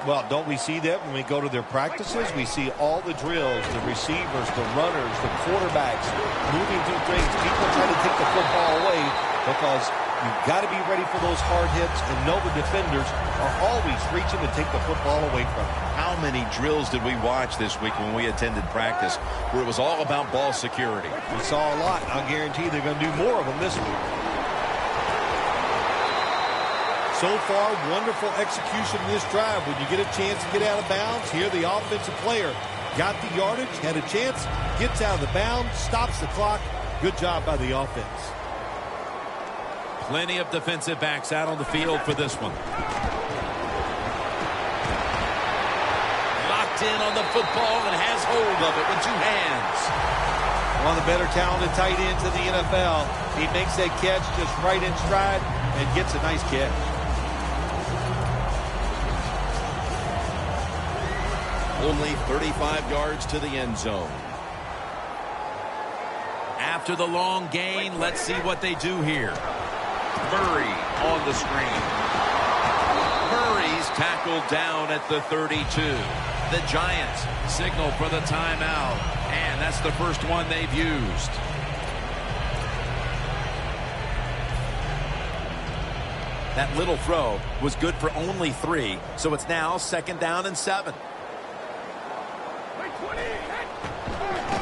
Well, don't we see that when we go to their practices? We see all the drills, the receivers, the runners, the quarterbacks moving through things. People try to take the football away because you've got to be ready for those hard hits and know the defenders are always reaching to take the football away from you. How many drills did we watch this week when we attended practice where it was all about ball security? We saw a lot. I'll guarantee they're going to do more of them this week. So far, wonderful execution in this drive. When you get a chance to get out of bounds, here the offensive player got the yardage, had a chance, gets out of the bounds, stops the clock. Good job by the offense. Plenty of defensive backs out on the field for this one. Locked in on the football and has hold of it with two hands. One of the better talented tight ends in the NFL. He makes that catch just right in stride and gets a nice catch. Only 35 yards to the end zone. After the long gain, let's see what they do here. Murray on the screen. Murray's tackled down at the 32. The Giants signal for the timeout, and that's the first one they've used. That little throw was good for only 3, so it's now 2nd down and 7.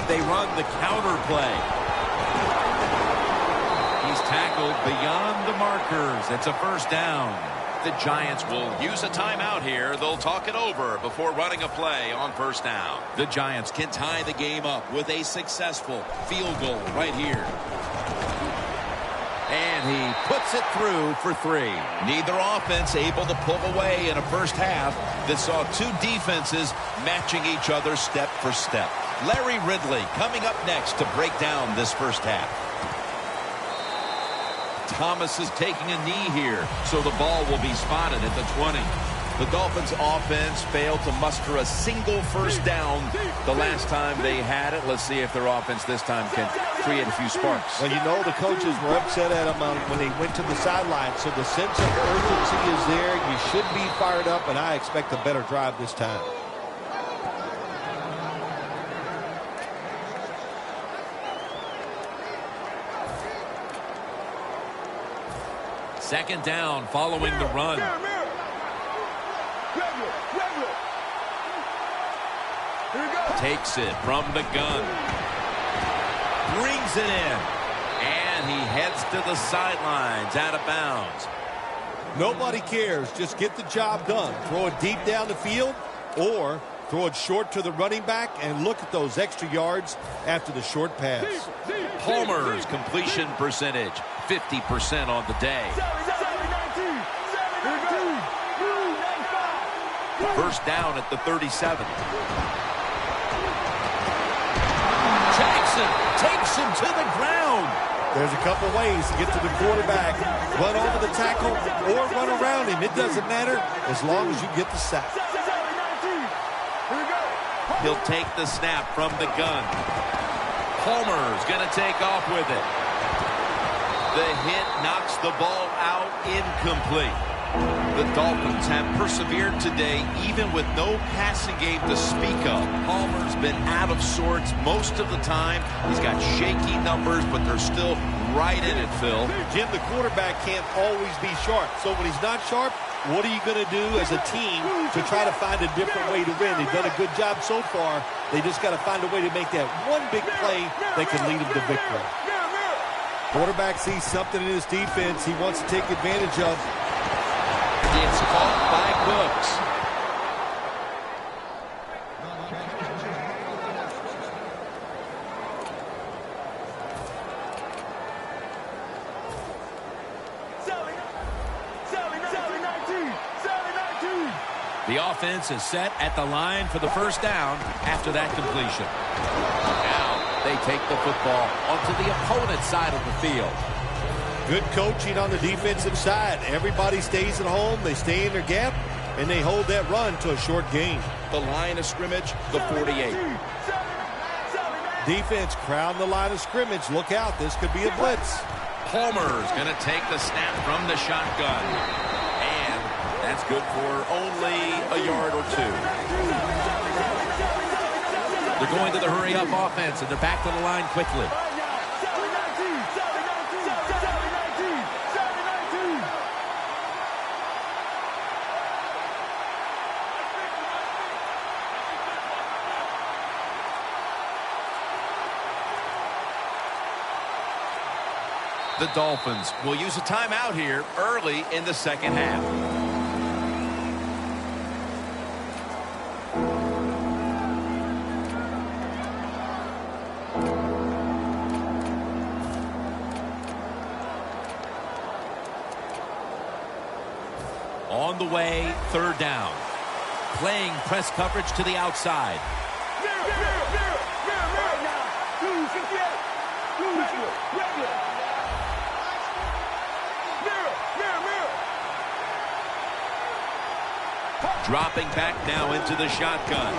They run the counter play. He's tackled beyond the markers. It's a first down. The Giants will use a timeout here. They'll talk it over before running a play on first down. The Giants can tie the game up with a successful field goal right here. And he puts it through for 3. Neither offense able to pull away in a first half that saw two defenses matching each other step for step. Larry Ridley coming up next to break down this first half. Thomas is taking a knee here, so the ball will be spotted at the 20. The Dolphins offense failed to muster a single first down the last time they had it. Let's see if their offense this time can create a few sparks. Well, you know the coaches were upset at them when they went to the sideline, so the sense of urgency is there. You should be fired up, and I expect a better drive this time. Second down following the run. Takes it from the gun. Brings it in. And he heads to the sidelines out of bounds. Nobody cares. Just get the job done. Throw it deep down the field or throw it short to the running back and look at those extra yards after the short pass. Palmer's completion percentage, 50% on the day. First down at the 37. Jackson takes him to the ground. There's a couple ways to get to the quarterback. Run over the tackle or run around him. It doesn't matter as long as you get the sack. He'll take the snap from the gun. Palmer's going to take off with it. The hit knocks the ball out incomplete. The Dolphins have persevered today even with no passing game to speak of. Palmer's been out of sorts most of the time. He's got shaky numbers, but they're still right in it, Phil. Jim, the quarterback can't always be sharp. So when he's not sharp, what are you going to do as a team to try to find a different way to win? They've done a good job so far. They just got to find a way to make that one big play that can lead them to victory. Quarterback sees something in his defense he wants to take advantage of. It's caught by Cooks. The offense is set at the line for the first down after that completion. Now they take the football onto the opponent's side of the field. Good coaching on the defensive side. Everybody stays at home. They stay in their gap, and they hold that run to a short gain. The line of scrimmage, the 48. Defense crowd the line of scrimmage. Look out. This could be a blitz. Palmer's going to take the snap from the shotgun. And that's good for only a yard or two. They're going to the hurry-up offense, and they're back to the line quickly. The Dolphins will use a timeout here early in the second half. On the way, third down. Playing press coverage to the outside. Dropping back now into the shotgun.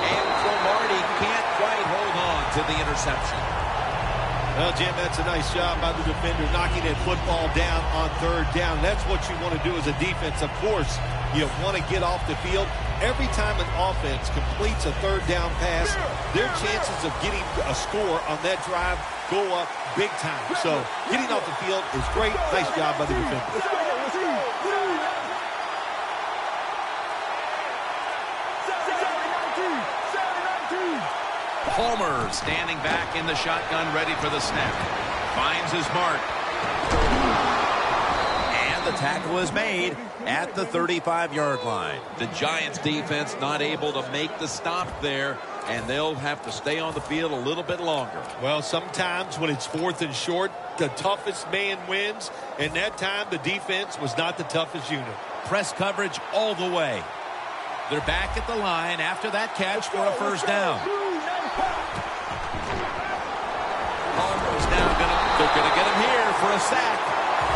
And Cromartie can't quite hold on to the interception. Well, Jim, that's a nice job by the defender knocking that football down on third down. That's what you want to do as a defense. Of course, you want to get off the field. Every time an offense completes a third down pass, their chances of getting a score on that drive go up big time. So getting off the field is great. Nice job by the defender. Palmer standing back in the shotgun, ready for the snap. Finds his mark. And the tackle is made at the 35-yard line. The Giants defense not able to make the stop there, and they'll have to stay on the field a little bit longer. Well, sometimes when it's fourth and short, the toughest man wins, and that time the defense was not the toughest unit. Press coverage all the way. They're back at the line after that catch for a first down. Palmer's now they're going to get him here for a sack.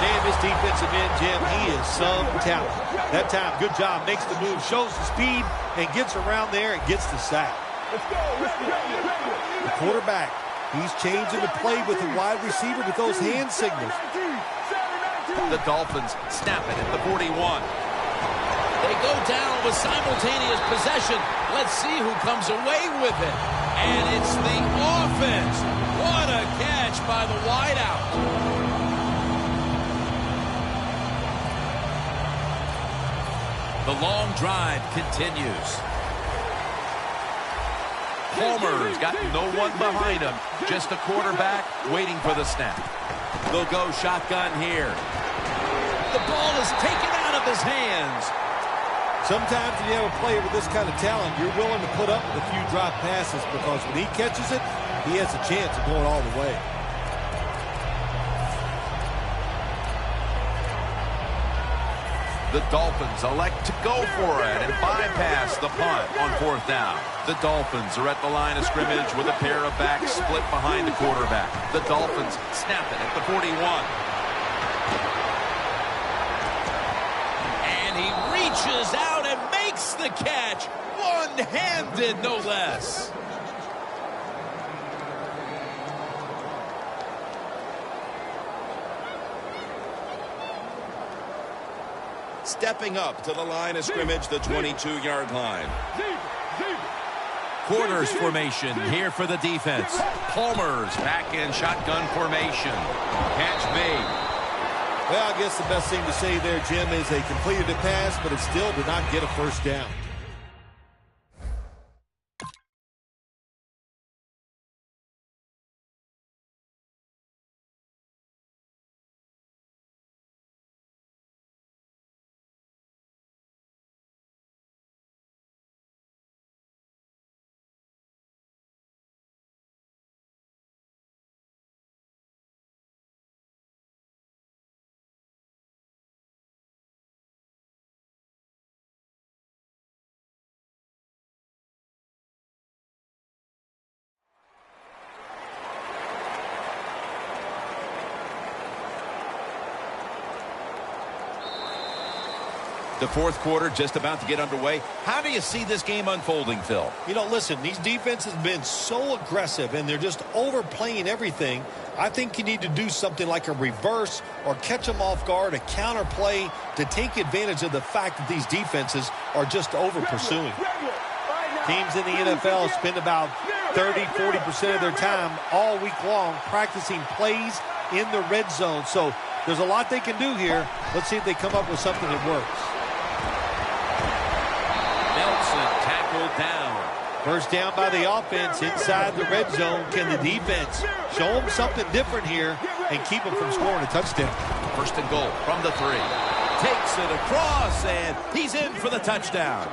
Damn, this defensive end, Jim, he is some talent. That time, good job, makes the move, shows the speed, and gets around there and gets the sack. The quarterback, he's changing the play with the wide receiver with those hand signals. The Dolphins snap it at the 41. They go down with simultaneous possession. Let's see who comes away with it. And it's the offense. What a catch by the wideout. The long drive continues. Palmer's got no one behind him. Just a quarterback waiting for the snap. They'll go shotgun here. The ball is taken out of his hands. Sometimes when you have a player with this kind of talent, you're willing to put up with a few drop passes because when he catches it, he has a chance of going all the way. The Dolphins elect to go for it and bypass the punt on 4th down. The Dolphins are at the line of scrimmage with a pair of backs split behind the quarterback. The Dolphins snap it at the 41. And he reaches out and makes the catch. One-handed, no less. Stepping up to the line of scrimmage, the 22-yard line. Quarters formation here for the defense. Palmer's back in shotgun formation. Catch made. Well, I guess the best thing to say there, Jim, is they completed a pass, but it still did not get a first down. The fourth quarter just about to get underway. How do you see this game unfolding, Phil? You know, listen, these defenses have been so aggressive, and they're just overplaying everything. I think you need to do something like a reverse or catch them off guard, a counter play to take advantage of the fact that these defenses are just over-pursuing. Teams in the NFL spend about 30-40% of their time all week long practicing plays in the red zone. So there's a lot they can do here. Let's see if they come up with something that works. Tackled down. First down by the offense inside the red zone. Can the defense show them something different here and keep them from scoring a touchdown? First and goal from the 3. Takes it across, and he's in for the touchdown.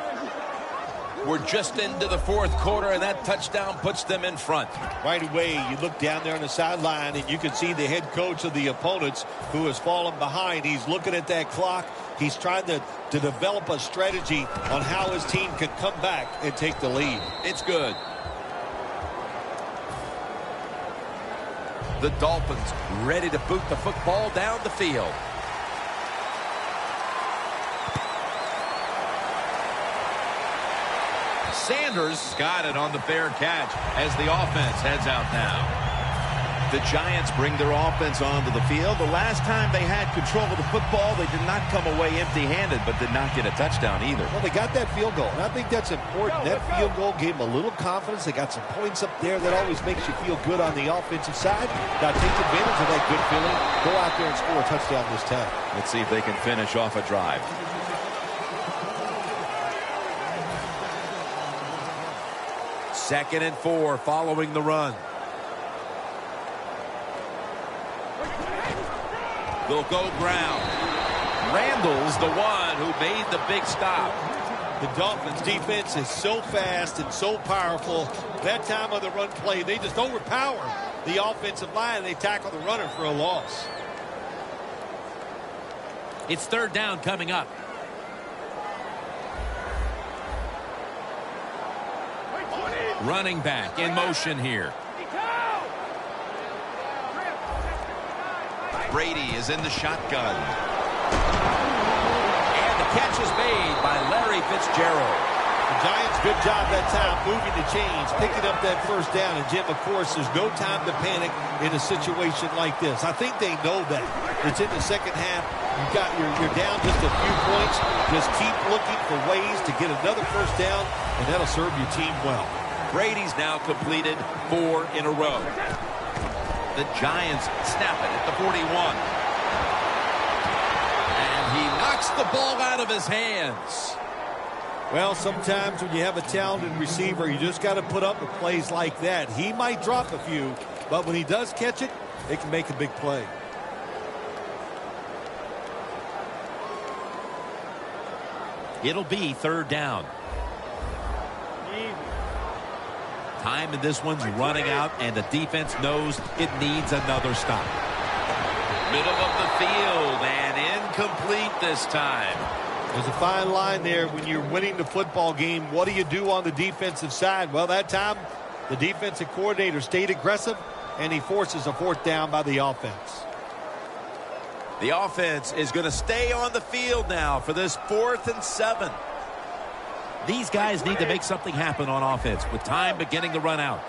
We're just into the fourth quarter, and that touchdown puts them in front. Right away, you look down there on the sideline, and you can see the head coach of the opponents who has fallen behind. He's looking at that clock. He's trying to develop a strategy on how his team can come back and take the lead. It's good. The Dolphins ready to boot the football down the field. Sanders got it on the fair catch as the offense heads out now. The Giants bring their offense onto the field. The last time they had control of the football, they did not come away empty-handed, but did not get a touchdown either. Well, they got that field goal, and I think that's important. That field goal gave them a little confidence. They got some points up there. That always makes you feel good on the offensive side. Got to take advantage of that good feeling. Go out there and score a touchdown this time. Let's see if they can finish off a drive. Second and 4 following the run. They'll go ground. Randall's the one who made the big stop. The Dolphins defense is so fast and so powerful. That time of the run play, they just overpower the offensive line. They tackle the runner for a loss. It's third down coming up. Running back in motion here. Brady is in the shotgun. And the catch is made by Larry Fitzgerald. The Giants, good job that time moving the chains, picking up that first down. And, Jim, of course, there's no time to panic in a situation like this. I think they know that. It's in the second half. You're down just a few points. Just keep looking for ways to get another first down, and that'll serve your team well. Brady's now completed 4 in a row. The Giants snap it at the 41. And he knocks the ball out of his hands. Well, sometimes when you have a talented receiver, you just got to put up with plays like that. He might drop a few, but when he does catch it, they can make a big play. It'll be third down. Time in this one's running out, and the defense knows it needs another stop. Middle of the field, and incomplete this time. There's a fine line there when you're winning the football game. What do you do on the defensive side? Well, that time the defensive coordinator stayed aggressive, and he forces a fourth down by the offense. The offense is going to stay on the field now for this 4th and 7. These guys need to make something happen on offense with time beginning to run out.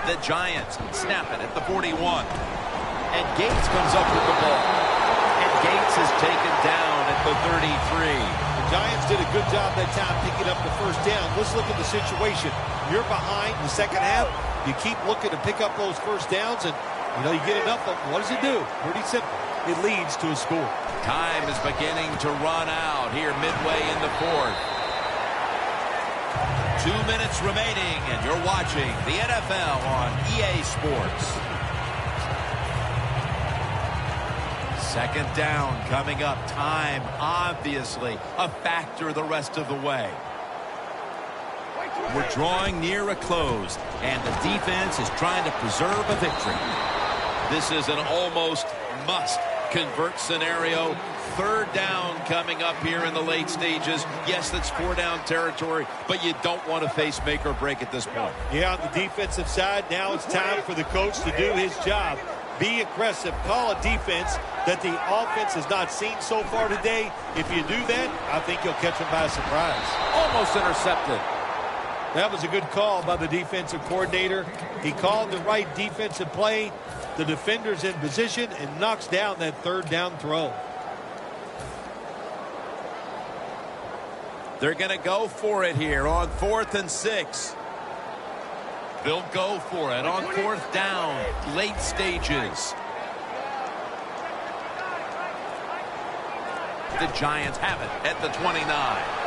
The Giants snap it at the 41. And Gates comes up with the ball. And Gates is taken down at the 33. The Giants did a good job that time picking up the first down. Let's look at the situation. You're behind in the second half. You keep looking to pick up those first downs, and you get enough of them. What does it do? Pretty simple. It leads to a score. Time is beginning to run out here midway in the 4th. 2 minutes remaining, and you're watching the NFL on EA Sports. Second down coming up. Time, obviously, a factor the rest of the way. We're drawing near a close, and the defense is trying to preserve a victory. This is an almost must-convert scenario. 3rd down coming up here in the late stages. Yes, that's 4-down territory, but you don't want to face make or break at this point. Yeah, on the defensive side, now it's time for the coach to do his job. Be aggressive. Call a defense that the offense has not seen so far today. If you do that, I think you'll catch them by surprise. Almost intercepted. That was a good call by the defensive coordinator. He called the right defensive play. The defender's in position and knocks down that 3rd down throw. They're going to go for it here on 4th and 6. They'll go for it on 4th down, late stages. The Giants have it at the 29.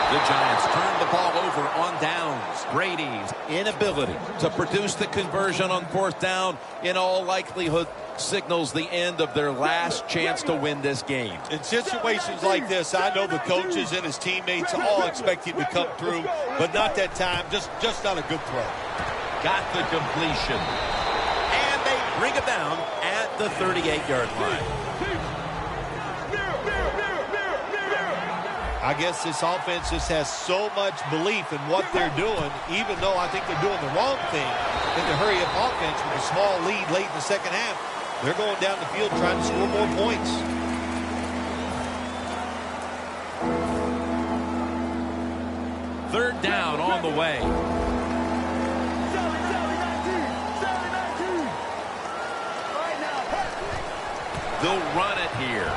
The Giants turn the ball over on downs. Brady's inability to produce the conversion on 4th down in all likelihood signals the end of their last chance to win this game. In situations like this, I know the coaches and his teammates all expect him to come through, but not that time. Just not a good throw. Got the completion. And they bring it down at the 38-yard line. I guess this offense just has so much belief in what they're doing, even though I think they're doing the wrong thing in the hurry-up offense with a small lead late in the second half. They're going down the field trying to score more points. Third down on the way. They'll run it here.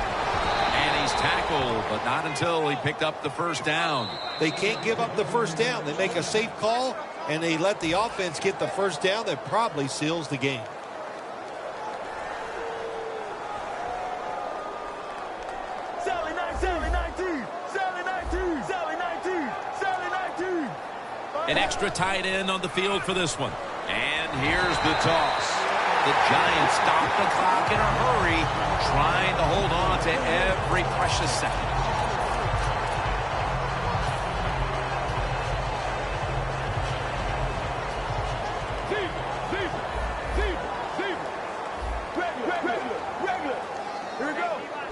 And he's tackled, but not until he picked up the first down. They can't give up the first down. They make a safe call, and they let the offense get the first down. That probably seals the game. An extra tight end on the field for this one. And here's the toss. The Giants stop the clock in a hurry, trying to hold on to every precious second.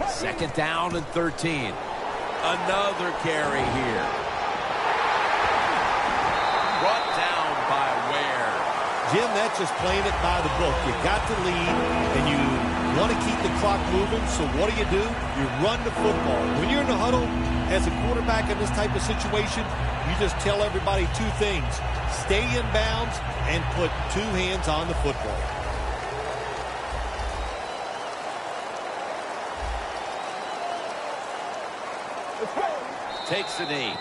Second down and 13. Another carry here. Brought down by Ware. Jim, that's just playing it by the book. You got the lead, and you want to keep the clock moving, so what do? You run the football. When you're in the huddle, as a quarterback in this type of situation, you just tell everybody two things. Stay in bounds and put two hands on the football. Takes the knee.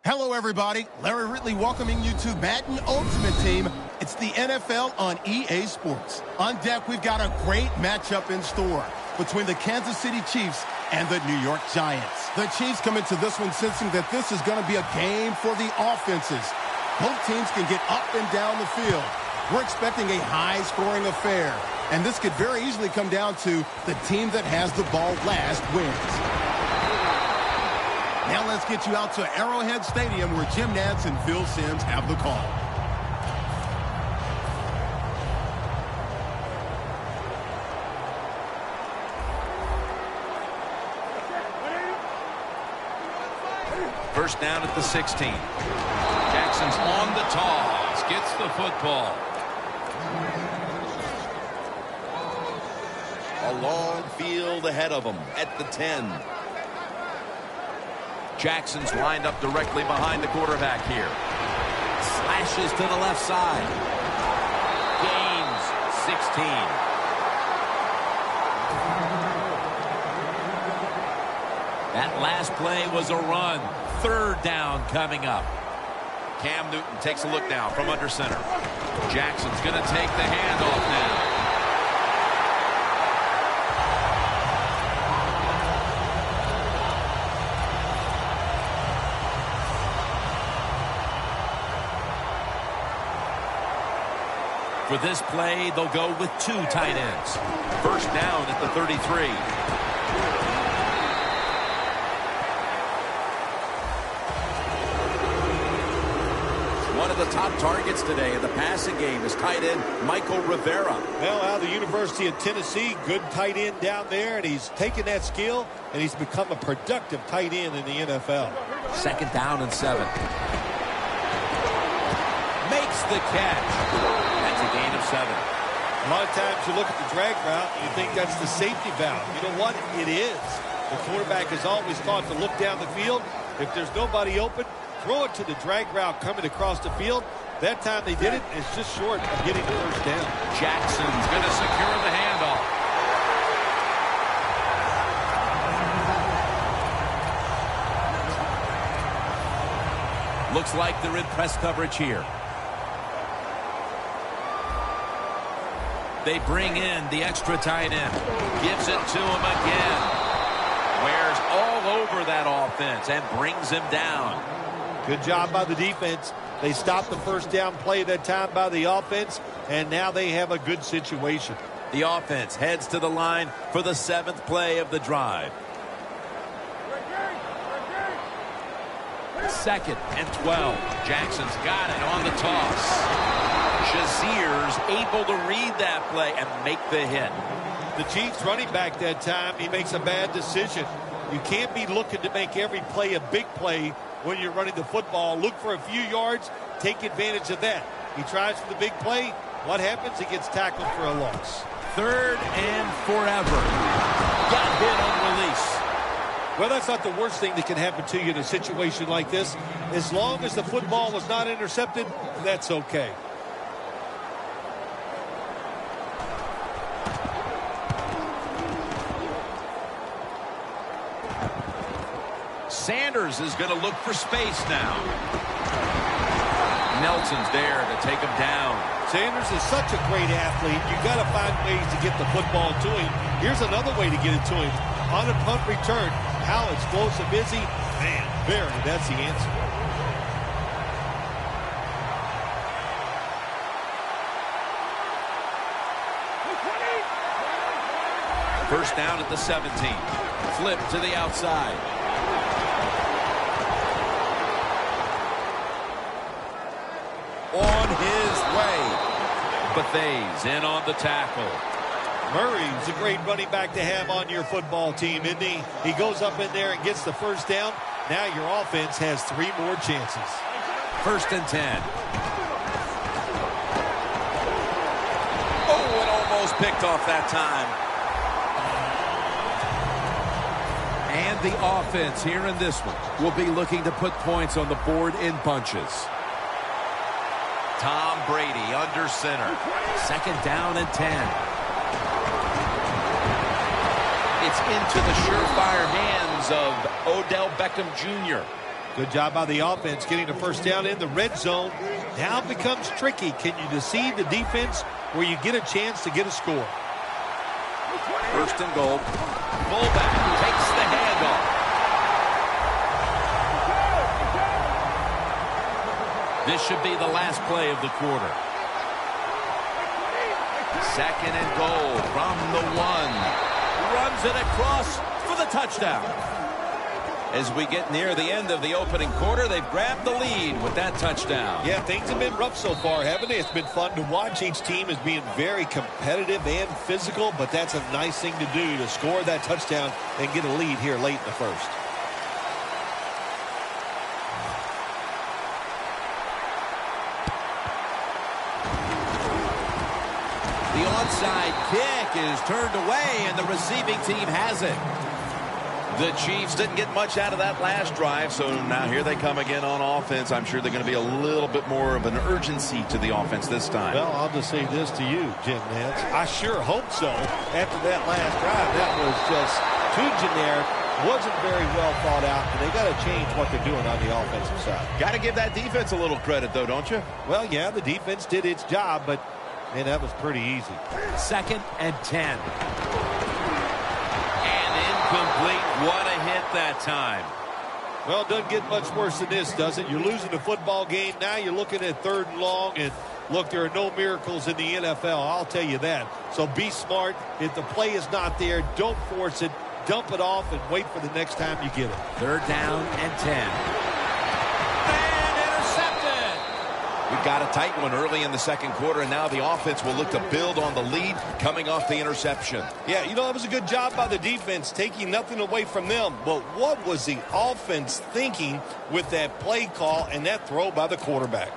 Hello, everybody. Larry Ridley welcoming you to Madden Ultimate Team. It's the NFL on EA Sports. On deck, we've got a great matchup in store between the Kansas City Chiefs and the New York Giants. The Chiefs come into this one sensing that this is going to be a game for the offenses. Both teams can get up and down the field. We're expecting a high-scoring affair, and this could very easily come down to the team that has the ball last wins. Now let's get you out to Arrowhead Stadium where Jim Nantz and Phil Simms have the call. First down at the 16. Jackson's on the toss. Gets the football. A long field ahead of him at the 10. Jackson's lined up directly behind the quarterback here. Slashes to the left side. Gains 16. That last play was a run. Third down coming up. Cam Newton takes a look now from under center. Jackson's going to take the handoff now. For this play, they'll go with two tight ends. First down at the 33. One of the top targets today in the passing game is tight end Michael Rivera. Well, out of the University of Tennessee, good tight end down there, and he's taken that skill, and he's become a productive tight end in the NFL. Second down and 7. Makes the catch. That's a gain of 7. A lot of times you look at the drag route and you think that's the safety valve. You know what? It is. The quarterback is always taught to look down the field. If there's nobody open, throw it to the drag route coming across the field. That time they did it. It's just short of getting the first down. Jackson's going to secure the handoff. Looks like they're in press coverage here. They bring in the extra tight end. Gives it to him again. Wears all over that offense and brings him down. Good job by the defense. They stopped the first down play that time by the offense, and now they have a good situation. The offense heads to the line for the 7th play of the drive. 2nd and 12. Jackson's got it on the toss. Shazier's able to read that play and make the hit. The Chiefs running back that time, he makes a bad decision. You can't be looking to make every play a big play when you're running the football. Look for a few yards, take advantage of that. He tries for the big play. What happens? He gets tackled for a loss. 3rd and forever. Got hit on release. Well, that's not the worst thing that can happen to you in a situation like this. As long as the football was not intercepted, that's okay. Sanders is going to look for space now. Nelson's there to take him down. Sanders is such a great athlete. You got to find ways to get the football to him. Here's another way to get it to him. On a punt return, how explosive is he? Man, very. That's the answer. First down at the 17. Flip to the outside. On his way. Bethays in on the tackle. Murray's a great running back to have on your football team, isn't he? He goes up in there and gets the first down. Now your offense has 3 more chances. 1st and 10. Oh, it almost picked off that time. And the offense here in this one will be looking to put points on the board in bunches. Tom Brady under center. 2nd down and 10. It's into the surefire hands of Odell Beckham Jr. Good job by the offense getting the first down in the red zone. Now it becomes tricky. Can you deceive the defense where you get a chance to get a score? First and goal. Fullback takes the handoff. This should be the last play of the quarter. Second and goal from the 1. Runs it across for the touchdown. As we get near the end of the opening quarter, they've grabbed the lead with that touchdown. Yeah, things have been rough so far, haven't they? It's been fun to watch. Each team is being very competitive and physical, but that's a nice thing to do, to score that touchdown and get a lead here late in the first. The onside kick is turned away, and the receiving team has it. The Chiefs didn't get much out of that last drive, so now here they come again on offense. I'm sure they're going to be a little bit more of an urgency to the offense this time. Well, I'll just say this to you, Jim Nance. I sure hope so. After that last drive, that was just too generic, wasn't very well thought out, and they got to change what they're doing on the offensive side. Got to give that defense a little credit, though, don't you? Well, yeah, the defense did its job, but, man, that was pretty easy. 2nd and 10. Complete. What a hit that time. Well, it doesn't get much worse than this, does it? You're losing the football game. Now you're looking at 3rd and long, and look, there are no miracles in the NFL. I'll tell you that. So be smart. If the play is not there, don't force it. Dump it off and wait for the next time you get it. 3rd down and 10. And intercepted. We've got a tight one early in the second quarter, and now the offense will look to build on the lead coming off the interception. Yeah, you know, it was a good job by the defense, taking nothing away from them. But what was the offense thinking with that play call and that throw by the quarterback?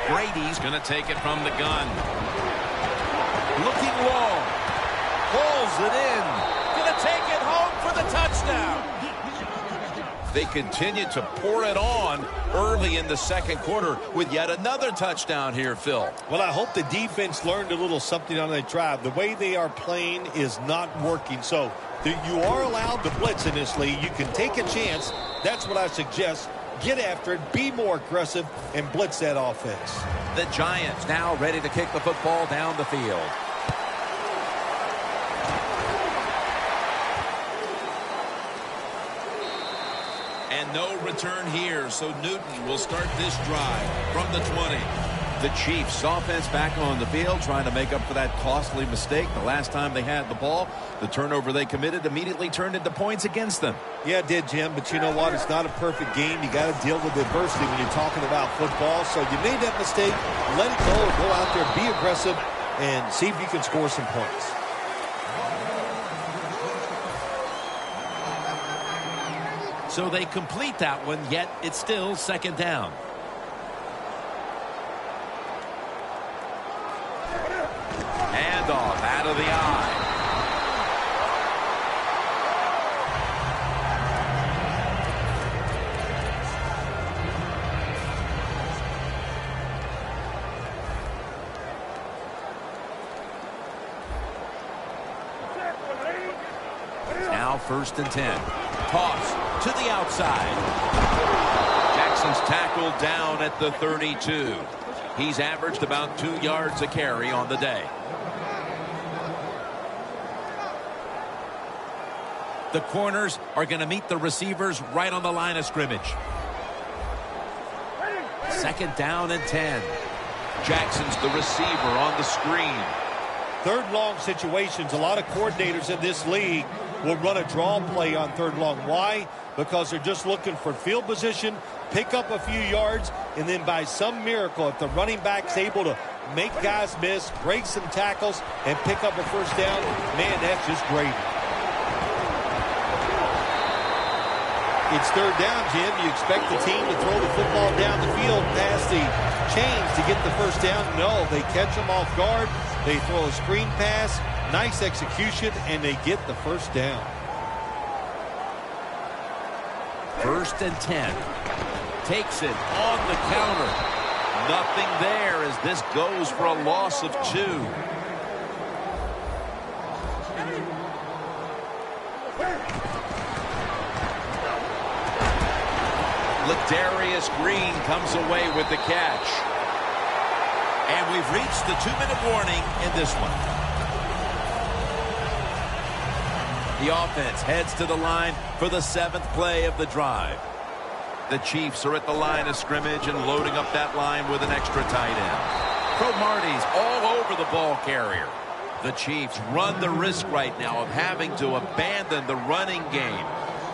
Brady's going to take it from the gun. Looking long. Pulls it in. Going to take it home for the touchdown. They continue to pour it on early in the second quarter with yet another touchdown here, Phil. Well, I hope the defense learned a little something on that drive. The way they are playing is not working. So you are allowed to blitz in this league. You can take a chance. That's what I suggest. Get after it, be more aggressive, and blitz that offense. The Giants now ready to kick the football down the field. And no return here, so Newton will start this drive from the 20. The Chiefs offense back on the field trying to make up for that costly mistake. The last time they had the ball, the turnover they committed immediately turned into points against them. Yeah, it did, Jim, but you know what? It's not a perfect game. You got to deal with adversity when you're talking about football. So you made that mistake, let it go, go out there, be aggressive, and see if you can score some points. So they complete that one, yet it's still 2nd down. Handoff out of the eye. Now 1st and 10. Toss to the outside. Jackson's tackled down at the 32. He's averaged about 2 yards a carry on the day. The corners are going to meet the receivers right on the line of scrimmage. 2nd down and 10. Jackson's the receiver on the screen. 3rd long situations, a lot of coordinators in this league will run a draw play on 3rd long. Why? Because they're just looking for field position, pick up a few yards, and then by some miracle, if the running back's able to make guys miss, break some tackles, and pick up a 1st down, man, that's just great. It's 3rd down, Jim. You expect the team to throw the football down the field past the chains to get the 1st down. No, they catch them off guard. They throw a screen pass, nice execution, and they get the 1st down. 1st and 10. Takes it on the counter. Nothing there as this goes for a loss of 2. Ladarius Green comes away with the catch. And we've reached the 2-minute warning in this one. The offense heads to the line for the 7th play of the drive. The Chiefs are at the line of scrimmage and loading up that line with an extra tight end. Cromartie's all over the ball carrier. The Chiefs run the risk right now of having to abandon the running game.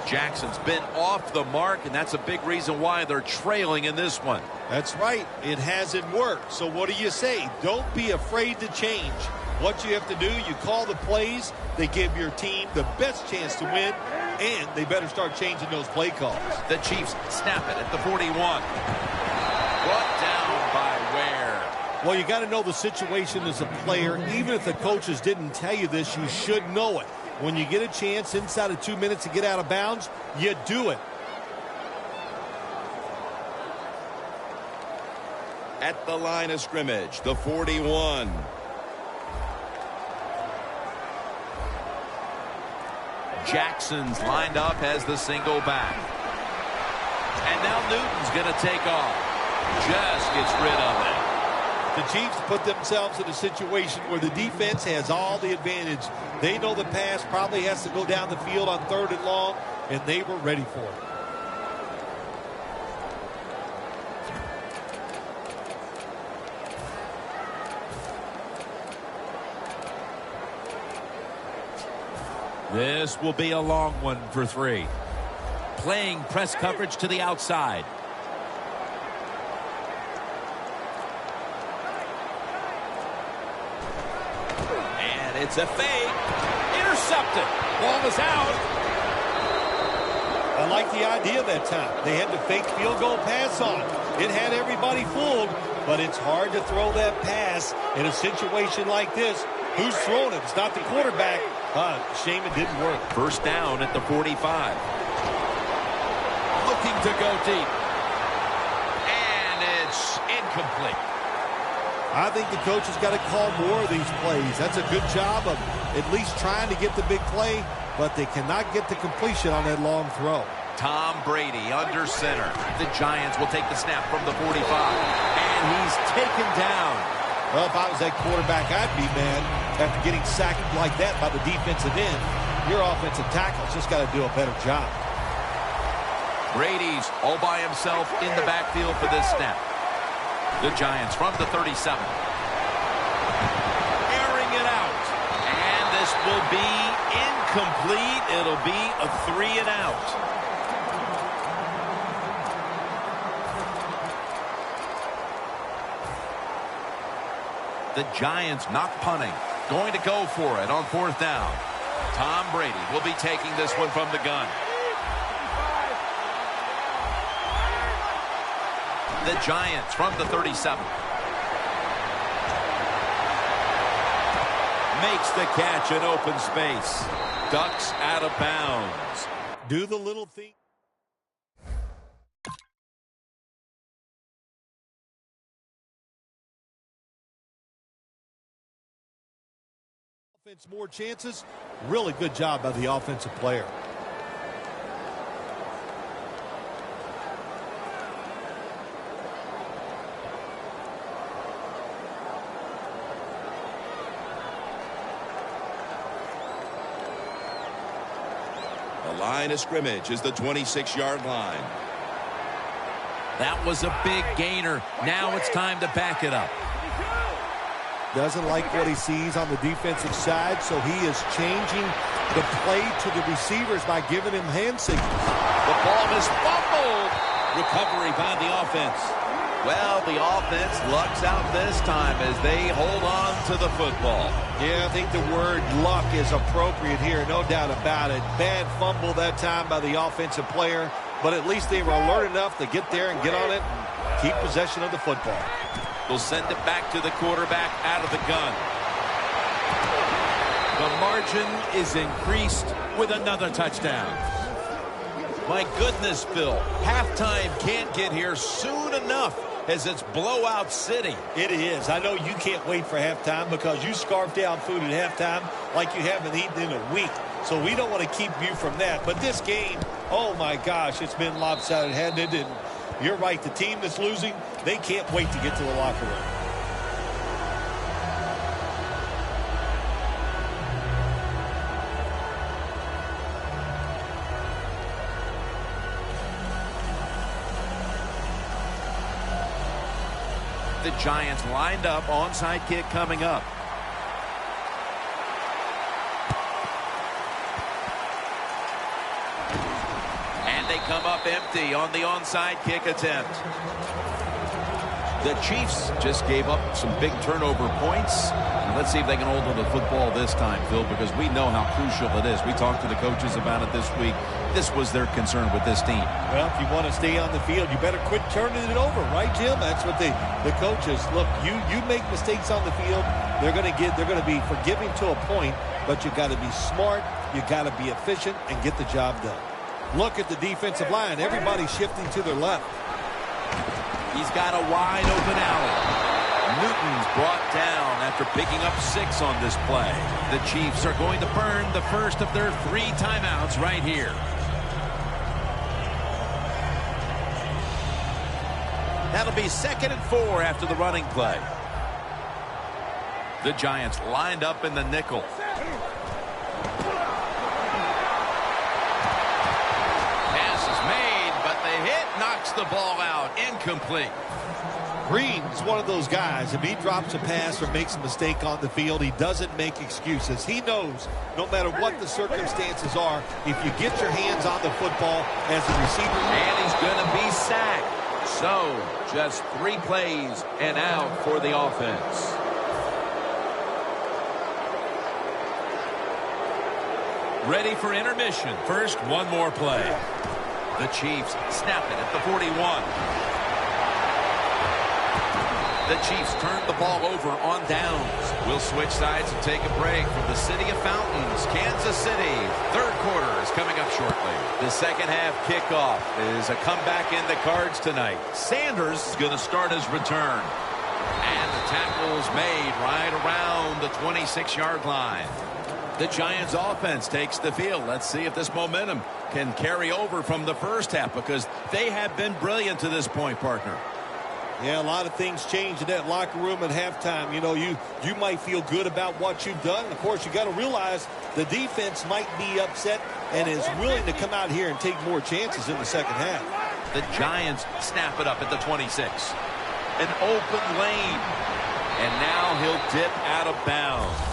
Jackson's been off the mark, and that's a big reason why they're trailing in this one. That's right. It hasn't worked. So what do you say? Don't be afraid to change. What you have to do, you call the plays. They give your team the best chance to win, and they better start changing those play calls. The Chiefs snap it at the 41. Brought down by Ware. Well, you got to know the situation as a player. Even if the coaches didn't tell you this, you should know it. When you get a chance inside of 2 minutes to get out of bounds, you do it. At the line of scrimmage, the 41. Jackson's lined up as the single back. And now Newton's going to take off. Just gets rid of it. The Chiefs put themselves in a situation where the defense has all the advantage. They know the pass probably has to go down the field on 3rd and long, and they were ready for it. This will be a long one for 3. Playing press coverage to the outside. And it's a fake. Intercepted. Ball is out. I like the idea that time. They had the fake field goal pass on. It had everybody fooled, but it's hard to throw that pass in a situation like this. Who's throwing it? It's not the quarterback. Shame it didn't work. 1st down at the 45. Looking to go deep. And it's incomplete. I think the coach has got to call more of these plays. That's a good job of at least trying to get the big play, but they cannot get the completion on that long throw. Tom Brady under center. The Giants will take the snap from the 45. And he's taken down. Well, if I was that quarterback, I'd be mad after getting sacked like that by the defensive end. Your offensive tackle's just got to do a better job. Brady's all by himself in the backfield for this snap. The Giants from the 37. Airing it out. And this will be incomplete. It'll be a 3 and out. The Giants not punting. Going to go for it on 4th down. Tom Brady will be taking this one from the gun. The Giants from the 37. Makes the catch in open space. Ducks out of bounds. Do the little thing. Offense more chances. Really good job by the offensive player. The line of scrimmage is the 26-yard line. That was a big gainer. Now it's time to back it up. Doesn't like what he sees on the defensive side, so he is changing the play to the receivers by giving him hand signals. The ball is fumbled. Recovery by the offense. Well, the offense lucks out this time as they hold on to the football. Yeah, I think the word luck is appropriate here, no doubt about it. Bad fumble that time by the offensive player, but at least they were alert enough to get there and get on it and keep possession of the football. Will send it back to the quarterback out of the gun. The margin is increased with another touchdown. My goodness, Phil. Halftime can't get here soon enough as it's blowout city. It is. I know you can't wait for halftime because you scarf down food at halftime like you haven't eaten in a week. So we don't want to keep you from that. But this game, oh my gosh, it's been lopsided, hasn't it? And you're right, the team that's losing, they can't wait to get to the locker room. The Giants lined up, onside kick coming up. And they come up empty on the onside kick attempt. The Chiefs just gave up some big turnover points. And let's see if they can hold on to the football this time, Phil, because we know how crucial it is. We talked to the coaches about it this week. This was their concern with this team. Well, if you want to stay on the field, you better quit turning it over, right, Jim? That's what the coaches look. You make mistakes on the field, they're going to be forgiving to a point, but you got to be smart, you got to be efficient, and get the job done. Look at the defensive line. Everybody's shifting to their left. He's got a wide open alley. Newton's brought down after picking up 6 on this play. The Chiefs are going to burn the first of their 3 timeouts right here. That'll be 2nd and 4 after the running play. The Giants lined up in the nickel. Pass is made, but the hit knocks the ball out. Incomplete. Green's one of those guys. If he drops a pass or makes a mistake on the field, he doesn't make excuses. He knows no matter what the circumstances are, if you get your hands on the football as a receiver. And he's going to be sacked. So, just 3 plays and out for the offense. Ready for intermission. First, one more play. The Chiefs snap it at the 41. The Chiefs turn the ball over on downs. We'll switch sides and take a break from the City of Fountains, Kansas City. 3rd quarter is coming up shortly. The second half kickoff is a comeback in the cards tonight. Sanders is going to start his return. And the tackle's made right around the 26-yard line. The Giants offense takes the field. Let's see if this momentum can carry over from the first half, because they have been brilliant to this point, partner. Yeah, a lot of things change in that locker room at halftime. You know, you might feel good about what you've done. And of course, you got to realize the defense might be upset and is willing to come out here and take more chances in the second half. The Giants snap it up at the 26. An open lane. And now he'll dip out of bounds.